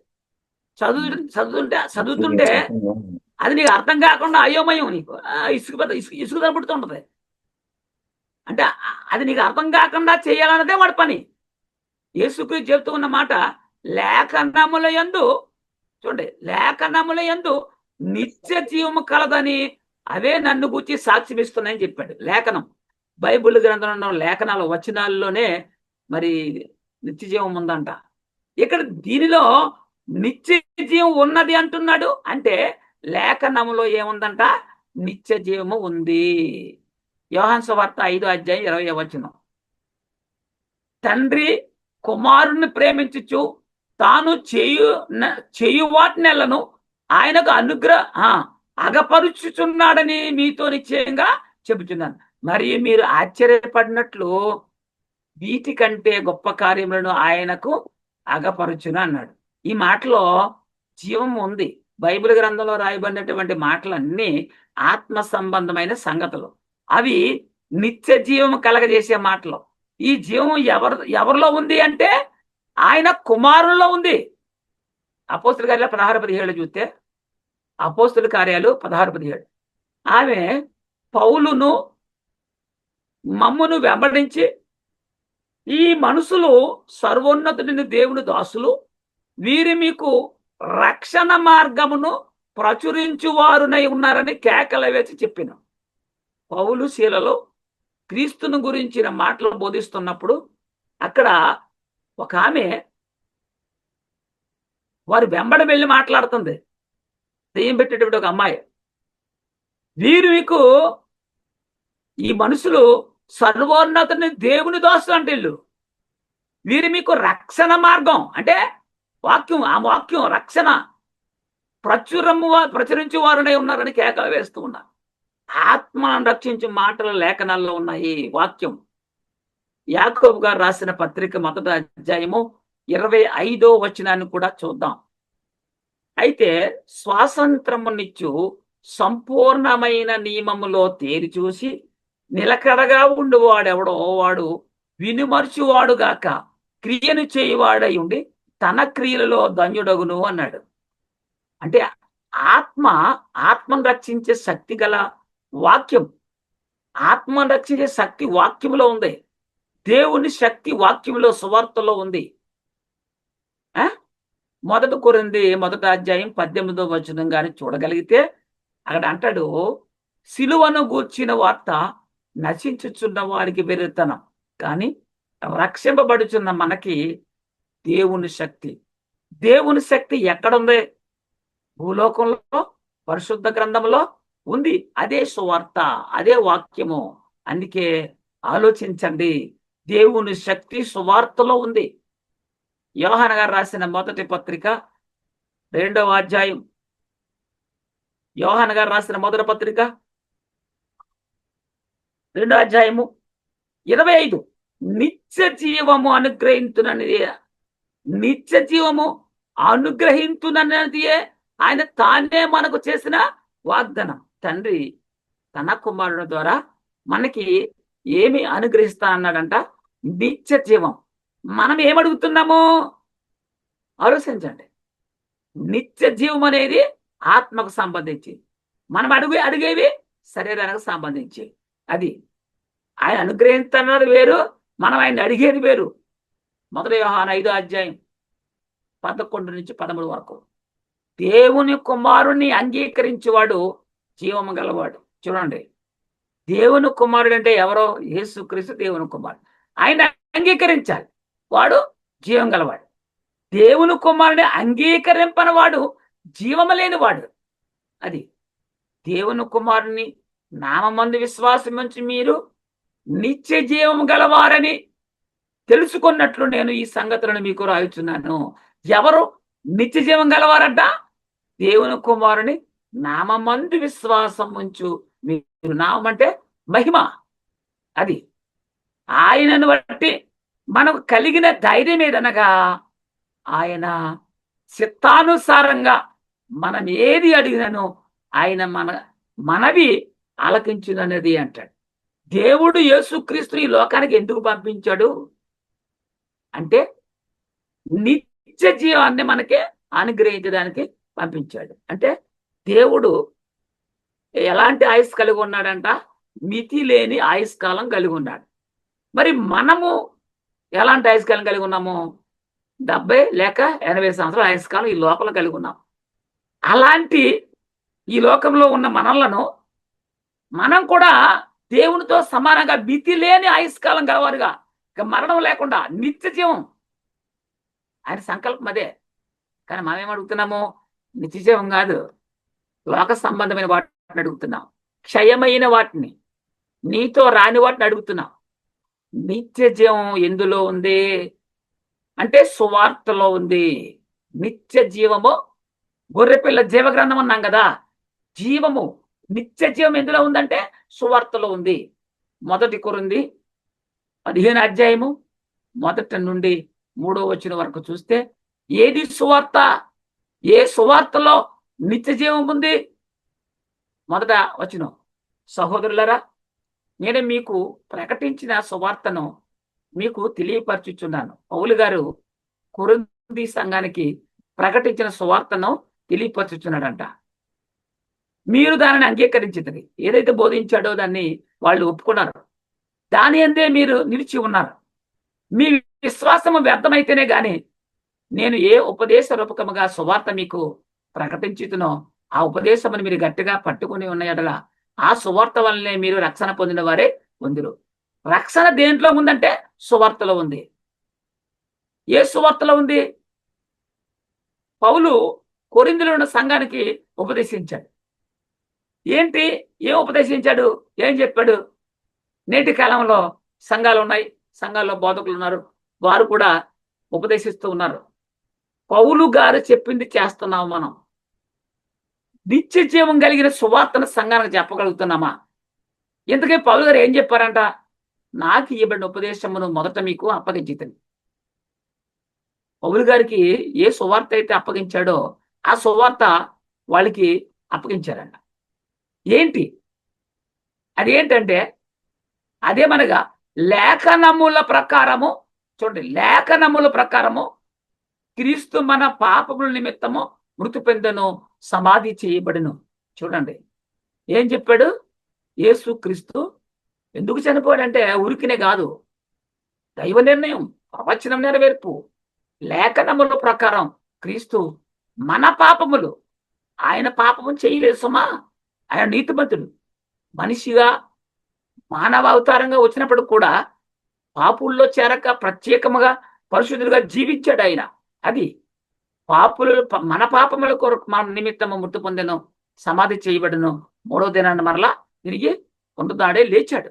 చదువుతుంటే అది నీకు అర్థం కాకుండా అయోమయం, నీకు ఇసుకు కనబడుతుంటది. అంటే అది నీకు అర్థం కాకుండా చేయాలన్నదే వాడి పని. యేసుక్రీస్తు చెబుతూ ఉన్న మాట, లేఖనముల యందు చూడండి, లేఖనముల యందు నిత్య జీవము కలదని అవే నన్ను గూర్చి సాక్ష్యం ఇస్తున్నాయని చెప్పాడు. లేఖనం, బైబిల్ గ్రంథంలో లేఖనాలు వచనాల్లోనే మరి నిత్య జీవం ఉందంట. ఇక్కడ దీనిలో నిత్య జీవం ఉన్నది అంటున్నాడు. అంటే లేఖనములో ఏముందంట? నిత్య జీవము ఉంది. యోహాను సువార్త 5:20 తండ్రి కుమారుని ప్రేమించుచు తాను చేయు వాటినెల్లను ఆయనకు అగపరుచుచున్నాడని మీతో నిశ్చయంగా చెబుతున్నాను. మరియు మీరు ఆశ్చర్యపడినట్లు వీటికంటే గొప్ప కార్యములను ఆయనకు అగపరుచును అన్నాడు. ఈ మాటలో జీవం ఉంది. బైబిల్ గ్రంథంలో రాయబడినటువంటి మాటలన్నీ ఆత్మ సంబంధమైన సంగతులు. అవి నిత్య జీవం కలగజేసే మాటలు. ఈ జీవం ఎవరిలో ఉంది అంటే ఆయన కుమారుల్లో ఉంది. అపోస్తుల కార్యాలు 16:17 చూస్తే, అపోస్తుల కార్యాలు 16:17 ఆమె పౌలును మమ్మును వెంబడించి ఈ మనుషులు సర్వోన్నతుడిని దేవుని దాసులు, వీరి మీకు రక్షణ మార్గమును ప్రచురించువారునై ఉన్నారని కేకలు వేసి చెప్పిన. పౌలు శీలలో క్రీస్తును గురించిన మాటలు బోధిస్తున్నప్పుడు అక్కడ ఒక ఆమె వారి వెంబడి వెళ్ళి మాట్లాడుతుంది. దెయ్యం పెట్టేటప్పుడు ఒక అమ్మాయి, వీరు మీకు ఈ మనుషులు సర్వోన్నతుని దేవుని దోస్తులు అంటే వీళ్ళు, వీరు మీకు రక్షణ మార్గం అంటే వాక్యం, ఆ వాక్యం రక్షణ ప్రచురించు వారునే ఉన్నారని కేకలు వేస్తూ ఉన్నారు. ఆత్మను రక్షించే మాటలు లేఖనాల్లో ఉన్నాయి. వాక్యం యాకోబు గారు రాసిన పత్రిక 1వ అధ్యాయము 25వ వచనాన్ని కూడా చూద్దాం. అయితే స్వాతంత్రమునిచ్చు సంపూర్ణమైన నియమములో తేరి చూసి నిలకడగా ఉండువాడెవడో వాడు వినుమర్చువాడుగాక క్రియను చేయువాడై ఉండి తన క్రియలలో ధన్యుడగును అన్నాడు. అంటే ఆత్మ ఆత్మను రక్షించే శక్తి గల వాక్యం. ఆత్మను రక్షించే శక్తి వాక్యంలో ఉంది. దేవుని శక్తి వాక్యంలో సువార్తలో ఉంది. ఆ మొదటి కొరింథీ మొదటి అధ్యాయం 18వ వచనం గాని చూడగలిగితే అక్కడ అంటాడు, సిలువను గూర్చిన వార్త నశించుచున్న వారికి వెర్రితనం, కానీ రక్షింపబడుచున్న మనకి దేవుని శక్తి. దేవుని శక్తి ఎక్కడుంది? భూలోకంలో పరిశుద్ధ గ్రంథంలో ఉంది. అదే సువార్త, అదే వాక్యము. అందుకే ఆలోచించండి, దేవుని శక్తి సువార్తలో ఉంది. యోహాను గారు రాసిన మొదటి పత్రిక 2వ అధ్యాయం, యోహాను గారు రాసిన మొదటి పత్రిక 2వ అధ్యాయము 25, నిత్య జీవము అనుగ్రహించునని, నిత్య జీవము అనుగ్రహించునన్నది ఆయన తానే మనకు చేసిన వాగ్దానం. తండ్రి తన కుమారుడు ద్వారా మనకి ఏమి అనుగ్రహిస్తా అన్నాడంట? నిత్య జీవం. మనం ఏమడుగుతున్నాము ఆలోచించండి. నిత్య జీవం అనేది ఆత్మకు సంబంధించి, మనం అడిగేవి శరీరానికి సంబంధించి. అది ఆయన అనుగ్రహిస్తున్నది వేరు, మనం ఆయన అడిగేది వేరు. మొదటి యోహాను 5వ అధ్యాయం 11 నుంచి 13 వరకు. దేవుని కుమారుణ్ణి అంగీకరించేవాడు జీవము గలవాడు. చూడండి, దేవుని కుమారుడు అంటే ఎవరో? యేసుక్రీస్తు దేవుని కుమారుడు. ఆయన అంగీకరించాలి, వాడు జీవం గలవాడు. దేవుని కుమారుని అంగీకరింపని వాడు జీవము లేనివాడు. అది దేవుని కుమారుని నామందు విశ్వాసం ఉంచి మీరు నిత్య జీవం గలవారని తెలుసుకున్నట్లు నేను ఈ సంగతులను మీకు రాయుచున్నాను. ఎవరు నిత్య జీవం గలవారంట? దేవుని కుమారుని నామందు విశ్వాసం ఉంచు మీరు. నామం అంటే మహిమ. అది ఆయనను బట్టి మనకు కలిగిన ధైర్యం ఏదనగా, ఆయన చిత్తానుసారంగా మనం ఏది అడిగినను ఆయన మనవి ఆలకించునన్నది అంటాడు. దేవుడు యేసుక్రీస్తుని ఈ లోకానికి ఎందుకు పంపించాడు అంటే నిత్య జీవాన్ని మనకి అనుగ్రహించడానికి పంపించాడు. అంటే దేవుడు ఎలాంటి ఆయుష్ కలిగి ఉన్నాడంట? మితి లేని ఆయుష్కాలం కలిగి ఉన్నాడు. మరి మనము ఎలాంటి ఆయుష్కాలం కలిగి ఉన్నాము? 70 లేక 80 సంవత్సరాల ఆయుష్కాలం ఈ లోకంలో కలిగి ఉన్నాం. అలాంటి ఈ లోకంలో ఉన్న మనలను మనం కూడా దేవునితో సమానంగా మితి లేని ఆయుష్కాలం గలవారుగా, మరణం లేకుండా నిత్య జీవం ఆయన సంకల్పం అదే. కానీ మనం ఏమడుగుతున్నాము? నిత్య జీవం కాదు, లోక సంబంధమైన వాటిని అడుగుతున్నాం. క్షయమైన వాటిని, నీతో రాని వాటిని అడుగుతున్నాం. నిత్య జీవం ఎందులో ఉంది అంటే సువార్తలో ఉంది. నిత్య జీవము, గొర్రెపిల్ల జీవగ్రంథం అన్నాం కదా. జీవము, నిత్య జీవం ఎందులో ఉందంటే సువార్తలో ఉంది. మొదటి కొరింథీ 15వ అధ్యాయము 1 నుండి 3వ వచనం వరకు చూస్తే ఏది సువార్త? ఏ సువార్తలో నిత్య జీవం ఉంది? మొదట వచనం, సహోదరులరా నేను మీకు ప్రకటించిన సువార్తను మీకు తెలియపరచుచున్నాను. పౌలు గారు కొరింథీ సంఘానికి ప్రకటించిన సువార్తను తెలియపరచుచున్నాడంట. మీరు దానిని అంగీకరించింది, ఏదైతే బోధించాడో దాన్ని వాళ్ళు ఒప్పుకున్నారు, దాని అందే మీరు నిలిచి ఉన్నారు. మీ విశ్వాసము వ్యర్థమైతేనే గాని నేను ఏ ఉపదేశ రూపకముగా సువార్త మీకు ప్రకటించుతునో ఆ ఉపదేశమును మీరు గట్టిగా పట్టుకుని ఉన్న ఎడల ఆ సువార్త వల్లనే మీరు రక్షణ పొందిన వారే పొందురు. రక్షణ దేంట్లో ఉందంటే సువార్తలో ఉంది. ఏ సువార్తలో ఉంది? పౌలు కొరింథీలో ఉన్న సంఘానికి ఉపదేశించాడు. ఏంటి? ఏం ఉపదేశించాడు? ఏం చెప్పాడు? నేటి కాలంలో సంఘాలు ఉన్నాయి, సంఘాల్లో బోధకులు ఉన్నారు, వారు కూడా ఉపదేశిస్తూ ఉన్నారు. పౌలు గారు చెప్పింది చేస్తున్నాము మనం. నిత్య జీవం కలిగిన సువార్తను సంఘానికి చెప్పగలుగుతున్నామా? ఎందుకే పౌలు గారు ఏం చెప్పారంట? నాకు ఇవ్వబడిన ఉపదేశమును మొదట మీకు అప్పగించితిని. పౌలు గారికి ఏ సువార్త అయితే అప్పగించాడో ఆ సువార్త వాళ్ళకి అప్పగించారంట. ఏంటి అదేంటంటే అదేమనగా లేఖనముల ప్రకారము, చూడండి, లేఖనముల ప్రకారము క్రీస్తు మన పాపముల నిమిత్తము మృతి పొందెను, సమాధి చేయబడును. చూడండి ఏం చెప్పాడు. యేసు క్రీస్తు ఎందుకు చనిపోయాడంటే ఉరికినే కాదు, దైవ నిర్ణయం, ప్రవచనం నెరవేర్పు. లేఖనముల ప్రకారం క్రీస్తు మన పాపములు, ఆయన పాపము చేయలేదు సుమా, ఆయన నీతిమంతుడు. మనిషిగా మానవ అవతారంగా వచ్చినప్పుడు కూడా పాపుల్లో చేరక ప్రత్యేకముగా పరిశుద్ధులుగా జీవించాడు ఆయన. అది పాపులు మన పాపముల కొరకు మన నిమిత్తము మృతి పొందెను, సమాధి చేయబడును, మూడో దినాన్ని మరలా తిరిగి పునరుద్ధాడే లేచాడు.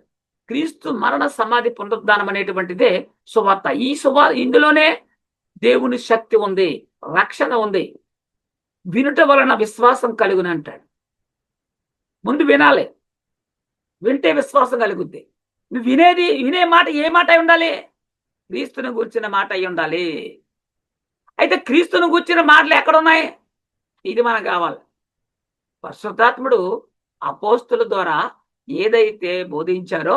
క్రీస్తు మరణ సమాధి పునరుద్ధానం అనేటువంటిదే సువార్త. ఈ ఇందులోనే దేవుని శక్తి ఉంది, రక్షణ ఉంది. వినుట వలన విశ్వాసం కలుగును అంటాడు. ముందు వినాలి, వింటే విశ్వాసం కలుగుద్ది. నువ్వు వినే మాట ఏ మాట అయి ఉండాలి? క్రీస్తుని గూర్చిన మాట అయి ఉండాలి. అయితే క్రీస్తుని గూర్చిన మాటలు ఎక్కడున్నాయి? ఇది మనకు కావాలి. పరిశుద్ధాత్ముడు అపోస్తుల ద్వారా ఏదైతే బోధించారో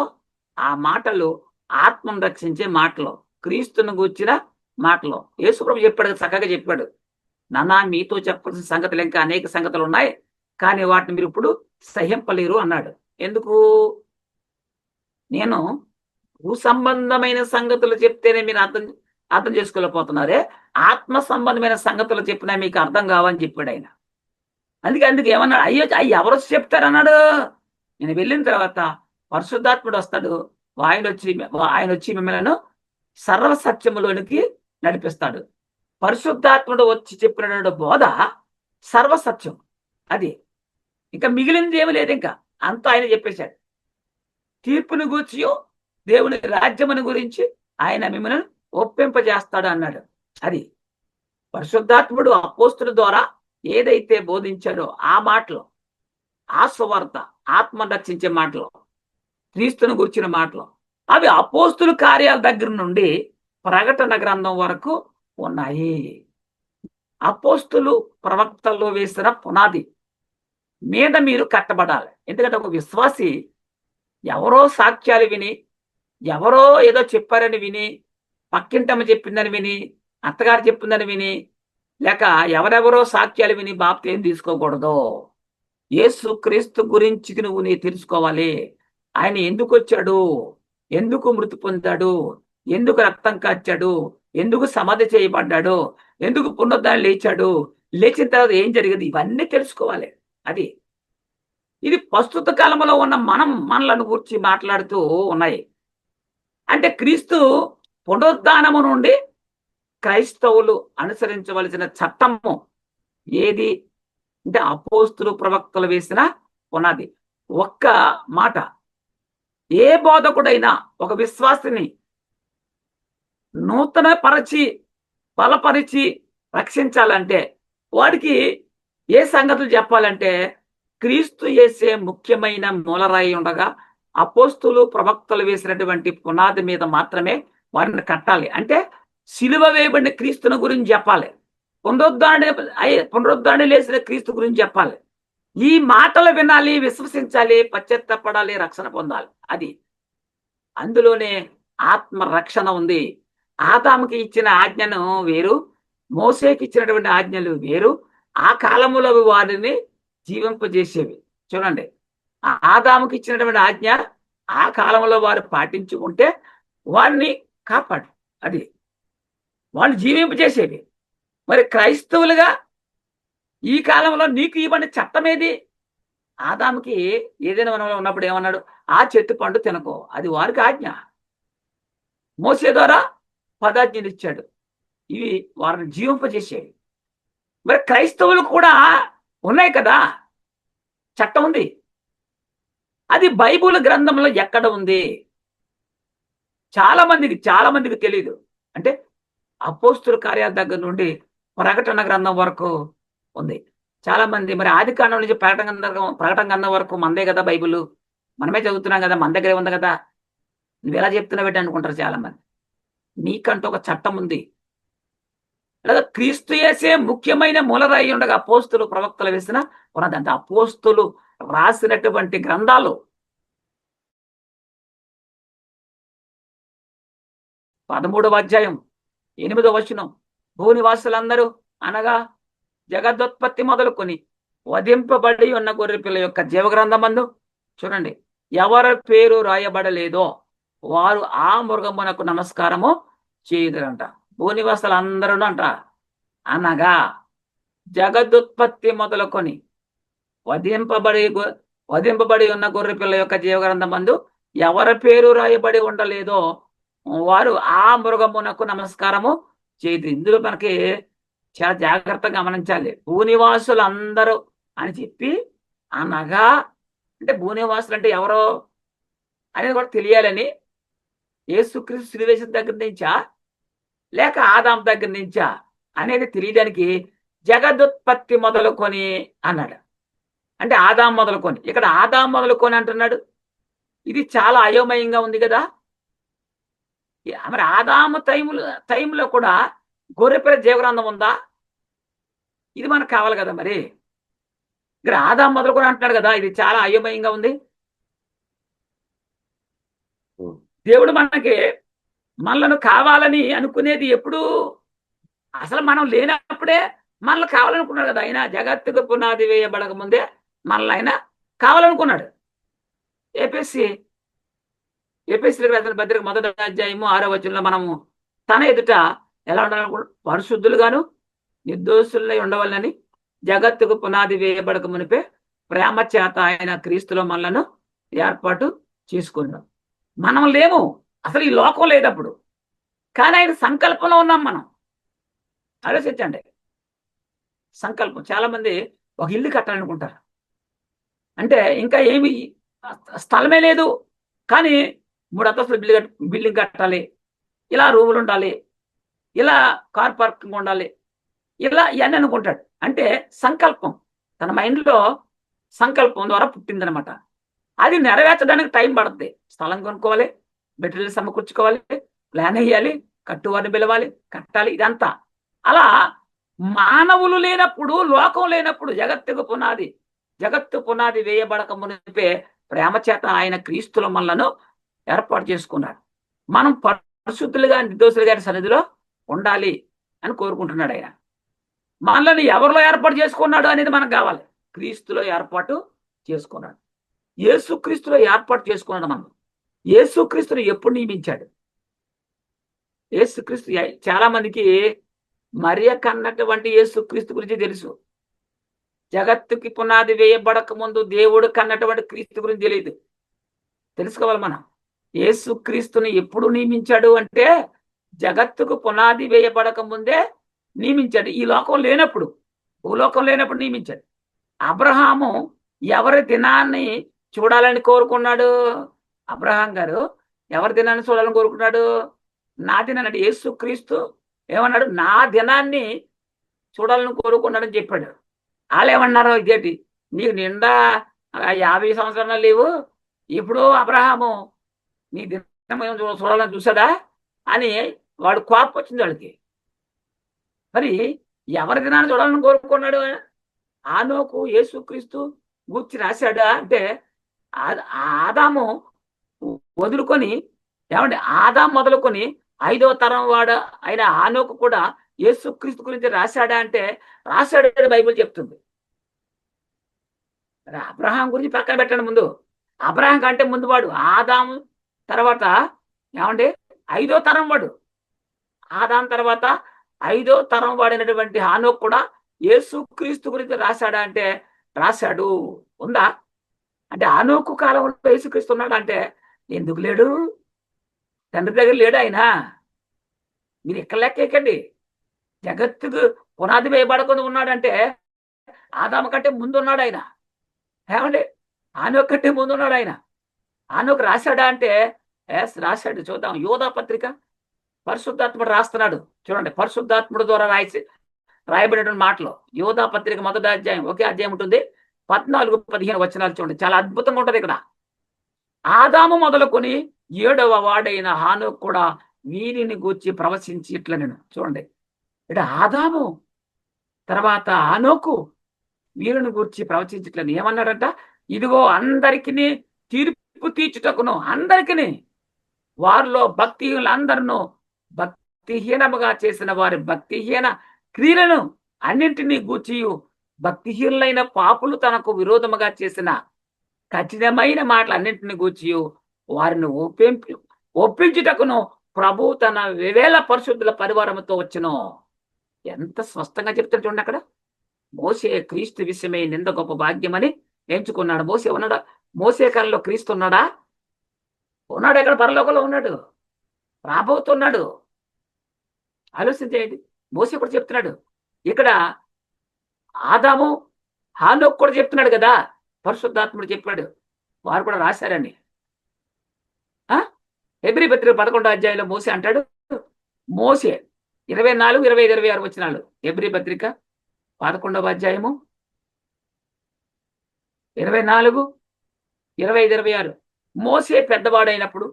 ఆ మాటలు ఆత్మను రక్షించే మాటలు, క్రీస్తుని గూర్చిన మాటలు. యేసుప్రభు చెప్పాడు, చక్కగా చెప్పాడు, నాన్న మీతో చెప్పాల్సిన సంగతులు ఇంకా అనేక సంగతులు ఉన్నాయి, కానీ వాటిని మీరు ఇప్పుడు సహింపలేరు అన్నాడు. ఎందుకు? నేను భూ సంబంధమైన సంగతులు చెప్తేనే మీరు అర్థం చేసుకోలేకపోతున్నారే, ఆత్మ సంబంధమైన సంగతులు చెప్పినా మీకు అర్థం కావని చెప్పాడు ఆయన. అందుకే ఏమన్నాడు, అయ్యో ఎవరు చెప్తారన్నాడు. నేను వెళ్ళిన తర్వాత పరిశుద్ధాత్ముడు వస్తాడు, ఆయన వచ్చి మిమ్మల్ని సర్వసత్యములోనికి నడిపిస్తాడు. పరిశుద్ధాత్ముడు వచ్చి చెప్పిన బోధ సర్వసత్యం. అది ఇంకా మిగిలినది ఏమి లేదు, ఇంకా అంతా ఆయన చెప్పేశాడు. తీర్పుని గూర్చి, దేవుని రాజ్యముని గురించి ఆయన మిమ్మల్ని ఒప్పింపజేస్తాడు అన్నాడు. అది పరిశుద్ధాత్ముడు అపోస్తుల ద్వారా ఏదైతే బోధించాడో ఆ మాటలు, ఆ సువార్త, ఆత్మ రక్షించే మాటలు, క్రీస్తుని గురించిన మాటలు, అవి అపోస్తుల కార్యాల దగ్గర నుండి ప్రకటన గ్రంథం వరకు ఉన్నాయి. అపోస్తులు ప్రవక్తల్లో వేసిన పునాది మీద మీరు కట్టబడాలి. ఎందుకంటే ఒక విశ్వాసి ఎవరో సాక్ష్యాలు విని, ఎవరో ఏదో చెప్పారని విని, పక్కింటమ్మ చెప్పిందని విని, అత్తగారు చెప్పిందని విని, లేక ఎవరెవరో సాక్ష్యాలు విని బాప్తీసం తీసుకోకూడదు. యేసు క్రీస్తు గురించి నువ్వు తెలుసుకోవాలి. ఆయన ఎందుకు వచ్చాడు, ఎందుకు మృతి పొందాడు, ఎందుకు రక్తం కార్చాడు, ఎందుకు సమాధి చేయబడ్డాడు, ఎందుకు పునరుద్ధానం లేచాడు, లేచిన తర్వాత ఏం జరిగింది, ఇవన్నీ తెలుసుకోవాలి. అది ఇది ప్రస్తుత కాలంలో ఉన్న మనలను గురించి మాట్లాడుతూ ఉన్నాయి. అంటే క్రీస్తు పునరుద్ధానము నుండి క్రైస్తవులు అనుసరించవలసిన చట్టము ఏది అంటే అపోస్తులు ప్రవక్తలు వేసిన పునాది. ఒక్క మాట, ఏ బోధకుడైనా ఒక విశ్వాసిని నూతన పరచి బలపరిచి రక్షించాలంటే వాడికి ఏ సంగతులు చెప్పాలంటే క్రీస్తు యేసే ముఖ్యమైన మూలరాయి ఉండగా అపోస్తులు ప్రవక్తలు వేసినటువంటి పునాది మీద మాత్రమే వారిని కట్టాలి. అంటే సిలువ వేయబడిన క్రీస్తుని గురించి చెప్పాలి, పునరుద్ధారణ లేసిన క్రీస్తు గురించి చెప్పాలి. ఈ మాటలు వినాలి, విశ్వసించాలి, పశ్చాత్తపడాలి, రక్షణ పొందాలి. అది అందులోనే ఆత్మ రక్షణ ఉంది. ఆదాముకి ఇచ్చిన ఆజ్ఞను వేరు, మోసేకి ఇచ్చినటువంటి ఆజ్ఞలు వేరు. ఆ కాలంలో వారిని జీవింపజేసేవి. చూడండి, ఆదాముకి ఇచ్చినటువంటి ఆజ్ఞ ఆ కాలంలో వారు పాటించుకుంటే వారిని కాపాడు, అది వాళ్ళు జీవింపజేసేవి. మరి క్రైస్తవులుగా ఈ కాలంలో నీకు ఇవ్వని చట్టం ఏది? ఆదాముకి ఏదైనా వనంలో ఉన్నప్పుడు ఏమన్నాడు, ఆ చెట్టు పండు తినకో, అది వారికి ఆజ్ఞ. మోసే ద్వారా 10 ఆజ్ఞలు ఇచ్చాడు, ఇవి వారిని జీవింపజేసేవి. మరి క్రైస్తవులు కూడా ఉన్నాయి కదా, చట్టం ఉంది. అది బైబుల్ గ్రంథంలో ఎక్కడ ఉంది? చాలా మందికి తెలియదు. అంటే అపోస్తుల కార్యాల దగ్గర నుండి ప్రకటన గ్రంథం వరకు ఉంది. చాలా మంది మరి ఆది కాండం నుంచి ప్రకటన గ్రంథం వరకు మందే కదా బైబుల్, మనమే చదువుతున్నాం కదా, మన దగ్గరే ఉంది కదా, నువ్వు ఎలా చెప్తున్నావు అనుకుంటారు చాలా మంది. నీకంటూ ఒక చట్టం ఉంది. లేదా క్రీస్తు యేసే ముఖ్యమైన మూలరాయి ఉండగా అపోస్తులు ప్రవక్తలు వేసిన పునాది. అంటే అపోస్తులు రాసినటువంటి గ్రంథాలు 13వ అధ్యాయం 8వ వచనం, భూనివాసులందరూ అనగా జగదోత్పత్తి మొదలుకొని వధింపబడి ఉన్న గొర్రెపిల్ల యొక్క జీవగ్రంథమందు చూడండి, ఎవరి పేరు రాయబడలేదో వారు ఆ మృగమునకు నమస్కారము చేయదురంట. భూనివాసులందరూ అంట, అనగా జగదుత్పత్తి మొదలుకొని వధింపబడి ఉన్న గొర్రెపిల్ల యొక్క జీవగ్రంథమందు ఎవరి పేరు రాయబడి ఉండలేదో వారు ఆ మృగమునకు నమస్కారము చేయదు. ఇందులో మనకి చాలా జాగ్రత్తగా గమనించాలి. భూనివాసులు అందరూ అని చెప్పి అనగా, అంటే భూనివాసులు అంటే ఎవరో అనేది కూడా తెలియాలని, యేసుక్రీస్తు సిలువేసిన దగ్గర నుంచా లేక ఆదాం దగ్గర నుంచా అనేది తెలియడానికి జగదుత్పత్తి మొదలుకొని అన్నాడు. అంటే ఆదాం మొదలుకొని, ఇక్కడ ఆదాం మొదలుకొని అంటున్నాడు. ఇది చాలా అయోమయంగా ఉంది కదా. మరి ఆదాము టైంలో కూడా గొర్రెపిల్ల జీవగ్రంథం ఉందా? ఇది మనకు కావాలి కదా. మరి ఇక్కడ ఆదాం మొదలుకొని అంటున్నాడు కదా, ఇది చాలా అయోమయంగా ఉంది. దేవుడు మనలను కావాలని అనుకునేది ఎప్పుడు? అసలు మనం లేనప్పుడే మనల్ని కావాలనుకున్నాడు కదా. ఆయన జగత్తుకు పునాది వేయబడక ముందే మనల్ని ఆయన కావాలనుకున్నాడు. ఎపిఎస్సీలకు రాసిన పత్రిక 1వ అధ్యాయము 6వ వచనంలో మనము తన ఎదుట ఎలా ఉండాలనుకుంటు, పరిశుద్ధులుగాను నిర్దోషులై ఉండవాలని జగత్తుకు పునాది వేయబడక మునిపే ప్రేమ చేత ఆయన క్రీస్తులో మనలను ఏర్పాటు చేసుకున్నాం. మనం లేము, అసలు ఈ లోకం లేదప్పుడు, కానీ ఆయన సంకల్పంలో ఉన్నాం మనం. ఆలోచించండి, సంకల్పం. చాలా మంది ఒక ఇల్లు కట్టాలనుకుంటారు, అంటే ఇంకా ఏమి స్థలమే లేదు, కానీ 3 అంతస్తుల బిల్డింగ్ కట్టాలి, ఇలా రూములు ఉండాలి, ఇలా కార్ పార్కింగ్ ఉండాలి, ఇలా ఇవన్నీ అనుకుంటాడు. అంటే సంకల్పం తన మైండ్లో సంకల్పం ద్వారా పుట్టిందనమాట. అది నెరవేర్చడానికి టైం పడుతుంది. స్థలం కొనుక్కోవాలి, మెటీరియల్ సమకూర్చుకోవాలి, ప్లాన్ వేయాలి, కట్టువారిని పిలవాలి, కట్టాలి, ఇదంతా. అలా మానవులు లేనప్పుడు, లోకం లేనప్పుడు జగత్తు పునాది వేయబడక మునిపే ప్రేమ చేత ఆయన క్రీస్తులో మనలను ఏర్పాటు చేసుకున్నాడు. మనం పరిశుద్ధులుగా నిర్దోషులుగా సన్నిధిలో ఉండాలి అని కోరుకుంటున్నాడు ఆయన. మనల్ని ఎవరిలో ఏర్పాటు చేసుకున్నాడు అనేది మనకు కావాలి. క్రీస్తులో ఏర్పాటు చేసుకున్నాడు. యేసుక్రీస్తులో ఏర్పాటు చేసుకున్నాడు. మనం యేసుక్రీస్తుని ఎప్పుడు నియమించాడు? యేసుక్రీస్తు చాలా మందికి మరియ కన్నటువంటి యేసుక్రీస్తు గురించి తెలుసు. జగత్తుకి పునాది వేయబడక ముందు దేవుడు కన్నటువంటి క్రీస్తు గురించి తెలియదు. తెలుసుకోవాలి మనం. యేసుక్రీస్తుని ఎప్పుడు నియమించాడు అంటే జగత్తుకు పునాది వేయబడక ముందే నియమించాడు. ఈ లోకం లేనప్పుడు, భూలోకం లేనప్పుడు నియమించాడు. అబ్రహాము ఎవరి దినాన్ని చూడాలని కోరుకున్నాడు? అబ్రహాం గారు ఎవరి దినాన్ని చూడాలని కోరుకున్నాడు? నా దినాన్ని. యేసుక్రీస్తు ఏమన్నాడు? నా దినాన్ని చూడాలని కోరుకున్నాడని చెప్పాడు. వాళ్ళు ఏమన్నారు? ఇదేంటి నీకు నిండా 50 సంవత్సరాలు లేవు, ఇప్పుడు అబ్రహాము నీ దినం చూడాలని చూసాడా అని వాడు కోపం వచ్చింది వాళ్ళకి. మరి ఎవరి దినాన్ని చూడాలని కోరుకున్నాడు? ఆనోకు యేసుక్రీస్తు గూర్చి రాశాడా అంటే ఆదాము వదులుకొని, ఏమంటే ఆదాం మొదలుకొని 5వ తరం వాడు అయిన ఆనోకు కూడా యేసుక్రీస్తు గురించి రాశాడా అంటే రాశాడు బైబిల్ చెప్తుంది. అబ్రహాం గురించి పక్కన పెట్టండి. ముందు అబ్రహాం కంటే ముందు వాడు ఆదాము తర్వాత ఏమంటే 5వ తరం వాడు. ఆదాం తర్వాత 5వ తరం వాడినటువంటి హానోకు కూడా యేసుక్రీస్తు గురించి రాశాడా అంటే రాశాడు. ఉందా అంటే హానోకు కాలంలో యేసుక్రీస్తు ఉన్నాడు అంటే ఎందుకు లేడు? తండ్రి దగ్గర లేడు ఆయన. మీరు ఎక్కడ లెక్కేకండి. జగత్తుకు పునాది వేయబడకుండా ఉన్నాడంటే ఆదాము కంటే ముందు ఉన్నాడు ఆయన. ఏమండి హానోకు కంటే ముందు ఉన్నాడు ఆయన. హానోకు రాశాడా అంటే రాశాడు. చూద్దాం. యోధా పత్రిక పరిశుద్ధాత్ముడు రాస్తున్నాడు. చూడండి, పరిశుద్ధాత్ముడు ద్వారా రాయబడినటువంటి మాటలు. యోధా పత్రిక 1వ అధ్యాయం, ఒకే అధ్యాయం ఉంటుంది, 14-15 వచనాలు చూడండి. చాలా అద్భుతంగా ఉంటుంది ఇక్కడ. ఆదాము మొదలుకొని 7వ వాడైన హానోకు కూడా వీరిని గూర్చి ప్రవచించి ఇట్లా నేను చూడండి. ఇక్కడ ఆదాము తర్వాత హానోకు వీరిని గూర్చి ప్రవచించి ఇట్లా ఏమన్నాడంట? ఇదిగో అందరికిని తీర్పు తీర్చుటకును అందరికిని వారిలో భక్తిహీనులందరూ భక్తిహీనముగా చేసిన వారి భక్తిహీన క్రియలను అన్నింటినీ గూర్చియు భక్తిహీనులైన పాపులు తనకు విరోధముగా చేసిన కఠినమైన మాటలన్నింటినీ గూర్చియు వారిని ఒప్పించుటకును ప్రభు తన వివేల పరిశుద్ధుల పరివారముతో వచ్చును. ఎంత స్పష్టంగా చెప్తాడు చూడండి అక్కడ. మోసే క్రీస్తు విషయమై నింద గొప్ప భాగ్యమని ఎంచుకున్నాడు. మోసే ఉన్నాడా? మోసే కాలంలో క్రీస్తు ఉన్నాడా? ఉన్నాడు. ఎక్కడ? పరలోకంలో ఉన్నాడు, రాబోతున్నాడు. ఆలోచన చేయండి. మోసే కూడా చెప్తున్నాడు. ఇక్కడ ఆదాము హానోకు కూడా చెప్తున్నాడు కదా, పరిశుద్ధాత్ముడు చెప్పాడు, వారు కూడా రాశారని. హెబ్రీ పత్రిక 11వ అధ్యాయంలో మోసే అంటాడు. మోసే 24, 25, 26 వచనాలు. హెబ్రీ పత్రిక 11వ అధ్యాయము 24, 25, 26. మోసే పెద్దవాడైనప్పుడు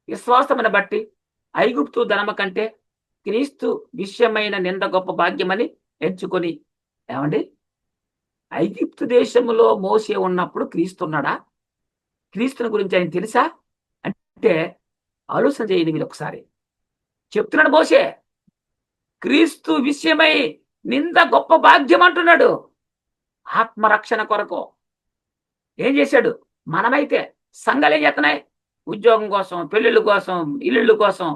విశ్వాసమును బట్టి ఐగుప్తు ధనము కంటే క్రీస్తు విషయమైన నింద గొప్ప భాగ్యమని ఎంచుకొని, ఏమండి, ఐగుప్తు దేశములో మోసే ఉన్నప్పుడు క్రీస్తు ఉన్నాడా? క్రీస్తుని గురించి ఆయన తెలుసా అంటే ఆలోచన చేయండి మీరు ఒకసారి. చెప్తున్నాడు మోసే, క్రీస్తు విషయమై నింద గొప్ప భాగ్యం అంటున్నాడు. ఆత్మరక్షణ కొరకు ఏం చేశాడు? మనమైతే సంఘాలు ఏం చేస్తున్నాయి? ఉద్యోగం కోసం, పెళ్ళిళ్ళ కోసం, ఇల్లుళ్ళ కోసం,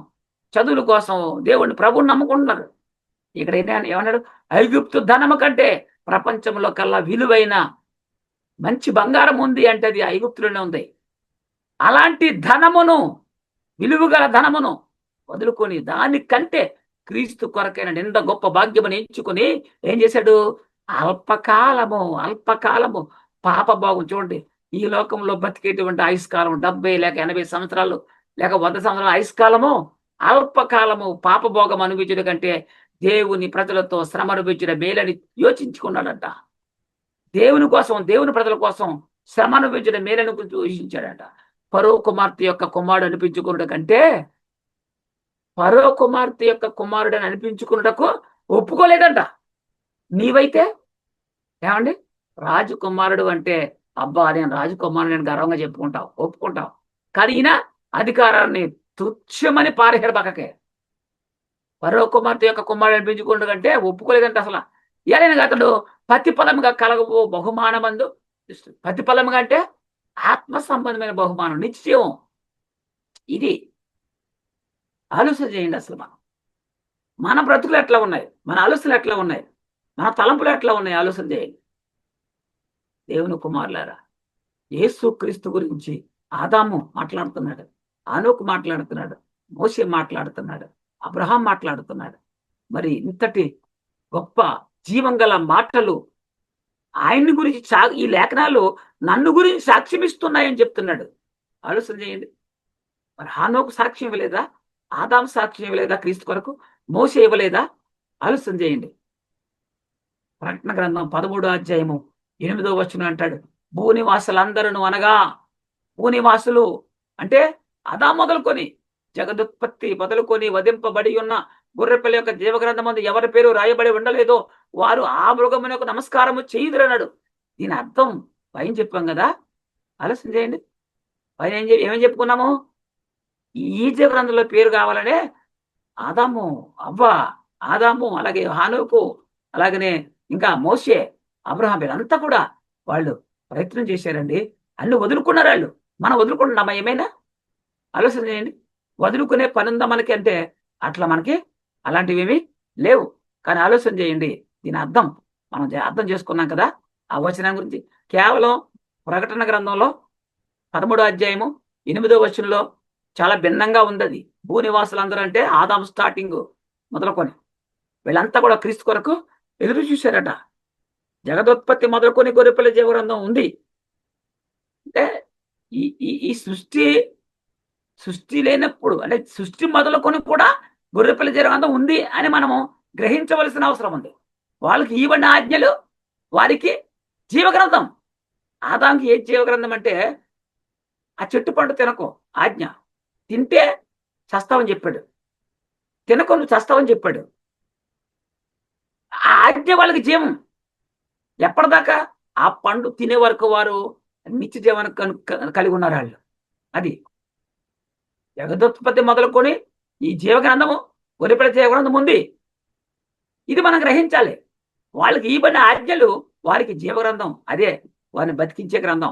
చదువుల కోసం దేవుడిని ప్రభువుని నమ్ముకుంటున్నారు. ఇక్కడ ఏమన్నాడు? ఐగుప్తు ధనము కంటే ప్రపంచంలో కల్లా విలువైన మంచి బంగారం ఉంది అంటే అది ఐగుప్తులోనే ఉంది. అలాంటి ధనమును, విలువగల ధనమును వదులుకొని దానికంటే క్రీస్తు కొరకైన నింద గొప్ప భాగ్యమని ఎంచుకొని ఏం చేశాడు? అల్పకాలము పాపభోగం. చూడండి, ఈ లోకంలో బతికేటువంటి ఆయుష్కాలం 70 లేక 80 సంవత్సరాలు లేక 100 సంవత్సరాల ఆయుష్కాలము, అల్పకాలము పాపభోగం అనుభవించడం కంటే దేవుని ప్రజలతో శ్రమ అనుభవించడం మేలని యోచించుకున్నాడంట. దేవుని కోసం, దేవుని ప్రజల కోసం శ్రమ అనుభవించడం మేలని యోచించాడంట. ఫరో కుమార్తె యొక్క కుమారుడు అనిపించుకున్నట కంటే ఫరో కుమార్తె యొక్క కుమారుడని అనిపించుకున్నటకు ఒప్పుకోలేదంట. నీవైతే ఏమండి, రాజకుమారుడు అంటే అబ్బా నేను రాజకుమారుడు నేను గర్వంగా చెప్పుకుంటావు, ఒప్పుకుంటావు. కానీ ఈయన అధికారాన్ని తుచ్చమని పారేశాడు పక్కకే. ఫరో కుమార్తె యొక్క కుమారుడు అనిపించుకున్నట్టు కంటే ఒప్పుకోలేదంట అసలు. ఏదైనా అతడు ప్రతిఫలముగా కలగబో బహుమానమందు, ప్రతిఫలముగా అంటే ఆత్మ సంబంధమైన బహుమానం, నిత్యం. ఇది ఆలోచన చేయండి. అసలు మన బ్రతుకులు ఎట్లా ఉన్నాయి, మన ఆలోచనలు ఎట్లా ఉన్నాయి, మన తలంపులు ఎట్లా ఉన్నాయి ఆలోచన చేయండి. దేవుని కుమారులారా, యేసు క్రీస్తు గురించి ఆదాము మాట్లాడుతున్నాడు, ఆనోకు మాట్లాడుతున్నాడు, మోషే మాట్లాడుతున్నాడు, అబ్రహాం మాట్లాడుతున్నాడు. మరి ఇంతటి గొప్ప జీవం గల మాటలు ఆయన్ని గురించి ఈ లేఖనాలు నన్ను గురించి సాక్ష్యం ఇస్తున్నాయని చెప్తున్నాడు. ఆలోచన చేయండి. మరి హానోకు సాక్ష్యం ఇవ్వలేదా? ఆదాం సాక్ష్యం ఇవ్వలేదా క్రీస్తు కొరకు? మోసే ఇవ్వలేదా? ఆలోచన చేయండి. ప్రకటన గ్రంథం 13వ అధ్యాయము 8వ వచనం అంటాడు, భూనివాసులందరూ అనగా, భూనివాసులు అంటే ఆదాం మొదలుకొని జగదుత్పత్తి మొదలుకొని వధింపబడి ఉన్న గొర్రెపిల్ల యొక్క జీవగ్రంథమందు ఎవరి పేరు రాయబడి ఉండలేదో వారు ఆ మృగమునకు నమస్కారము చేయుదురన్నాడు. దీని అర్థం పైన చెప్పాం కదా, ఆలోచన చేయండి. పైన ఏమేం చెప్పుకున్నాము? ఈ జీవగ్రంథంలో పేరు కావాలనే ఆదాము, అవ్వ, ఆదాము, అలాగే హానోకు, అలాగనే ఇంకా మోషే, అబ్రహాం, వీళ్ళంతా కూడా వాళ్ళు ప్రయత్నం చేశారండి. అన్ని వదులుకున్నారు వాళ్ళు. మనం వదులుకుంటున్నామా ఏమైనా? ఆలోచన చేయండి. వదులుకునే పని ఉందా మనకి అంటే అట్లా మనకి అలాంటివి ఏమీ లేవు. కానీ ఆలోచన చేయండి. దీని అర్థం మనం అర్థం చేసుకున్నాం కదా ఆ వచనం గురించి. కేవలం ప్రకటన గ్రంథంలో 13వ అధ్యాయము 8వ వచనంలో చాలా భిన్నంగా ఉంది అది. భూనివాసులందరూ అంటే ఆదాం స్టార్టింగ్ మొదలుకొని వీళ్ళంతా కూడా క్రీస్తు కొరకు ఎదురు చూశారట. జగదోత్పత్తి మొదలుకొని గొర్రెపిల్ల జీవగ్రంథం ఉంది అంటే ఈ సృష్టి లేనప్పుడు అంటే సృష్టి మొదలుకొని కూడా గొర్రెపిల్ల జీవగ్రంథం ఉంది అని మనము గ్రహించవలసిన అవసరం ఉంది. వాళ్ళకి ఇవ్వని ఆజ్ఞలు వారికి జీవగ్రంథం. ఆదాంకి ఏ జీవగ్రంథం అంటే ఆ చెట్టు పండు తినకు ఆజ్ఞ, తింటే చస్తావని చెప్పాడు, తినకు నువ్వు చస్తావని చెప్పాడు. ఆ ఆజ్ఞ వాళ్ళకి జీవం. ఎప్పటిదాకా? ఆ పండు తినే వరకు వారు నిత్య జీవనం కలిగి ఉన్నారు వాళ్ళు. అది జగదోత్పత్తి మొదలుకొని ఈ జీవగ్రంథము, గొర్రెపిల్ల జీవగ్రంథం ఉంది. ఇది మనం గ్రహించాలి. వాళ్ళకి ఇవ్వబడిన ఆజ్ఞలు వారికి జీవగ్రంథం, అదే వారిని బతికించే గ్రంథం.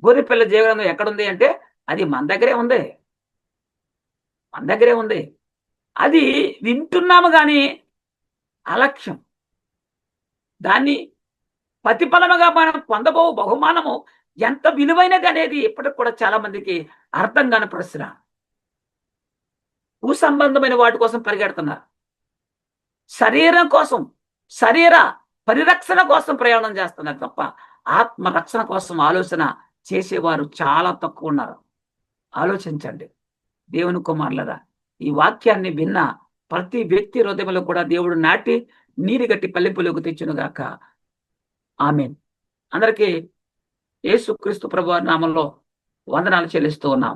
గొర్రెపిల్ల జీవగ్రంథం ఎక్కడుంది అంటే అది మన దగ్గరే ఉంది, మన దగ్గరే ఉంది. అది వింటున్నాము కానీ అలక్ష్యం. దాన్ని ప్రతిఫలముగా మనం పొందబో బహుమానము ఎంత విలువైనది అనేది ఇప్పటికి కూడా చాలా మందికి అర్థం కాని ప్రశ్న. భూ సంబంధమైన వాటి కోసం పరిగెడుతున్నారు. శరీరం కోసం, శరీర పరిరక్షణ కోసం ప్రయాణం చేస్తున్నారు తప్ప ఆత్మ రక్షణ కోసం ఆలోచన చేసేవారు చాలా తక్కువ ఉన్నారు. ఆలోచించండి దేవుని కుమారులరా. ఈ వాక్యాన్ని విన్న ప్రతి వ్యక్తి హృదయంలో కూడా దేవుడు నాటి నీరు గట్టి పల్లెపులోకి తెచ్చునుగాక. ఆమేన్. అందరికీ యేసుక్రీస్తు ప్రభువారి నామంలో వందనాలు చెల్లిస్తూ ఉన్నాం.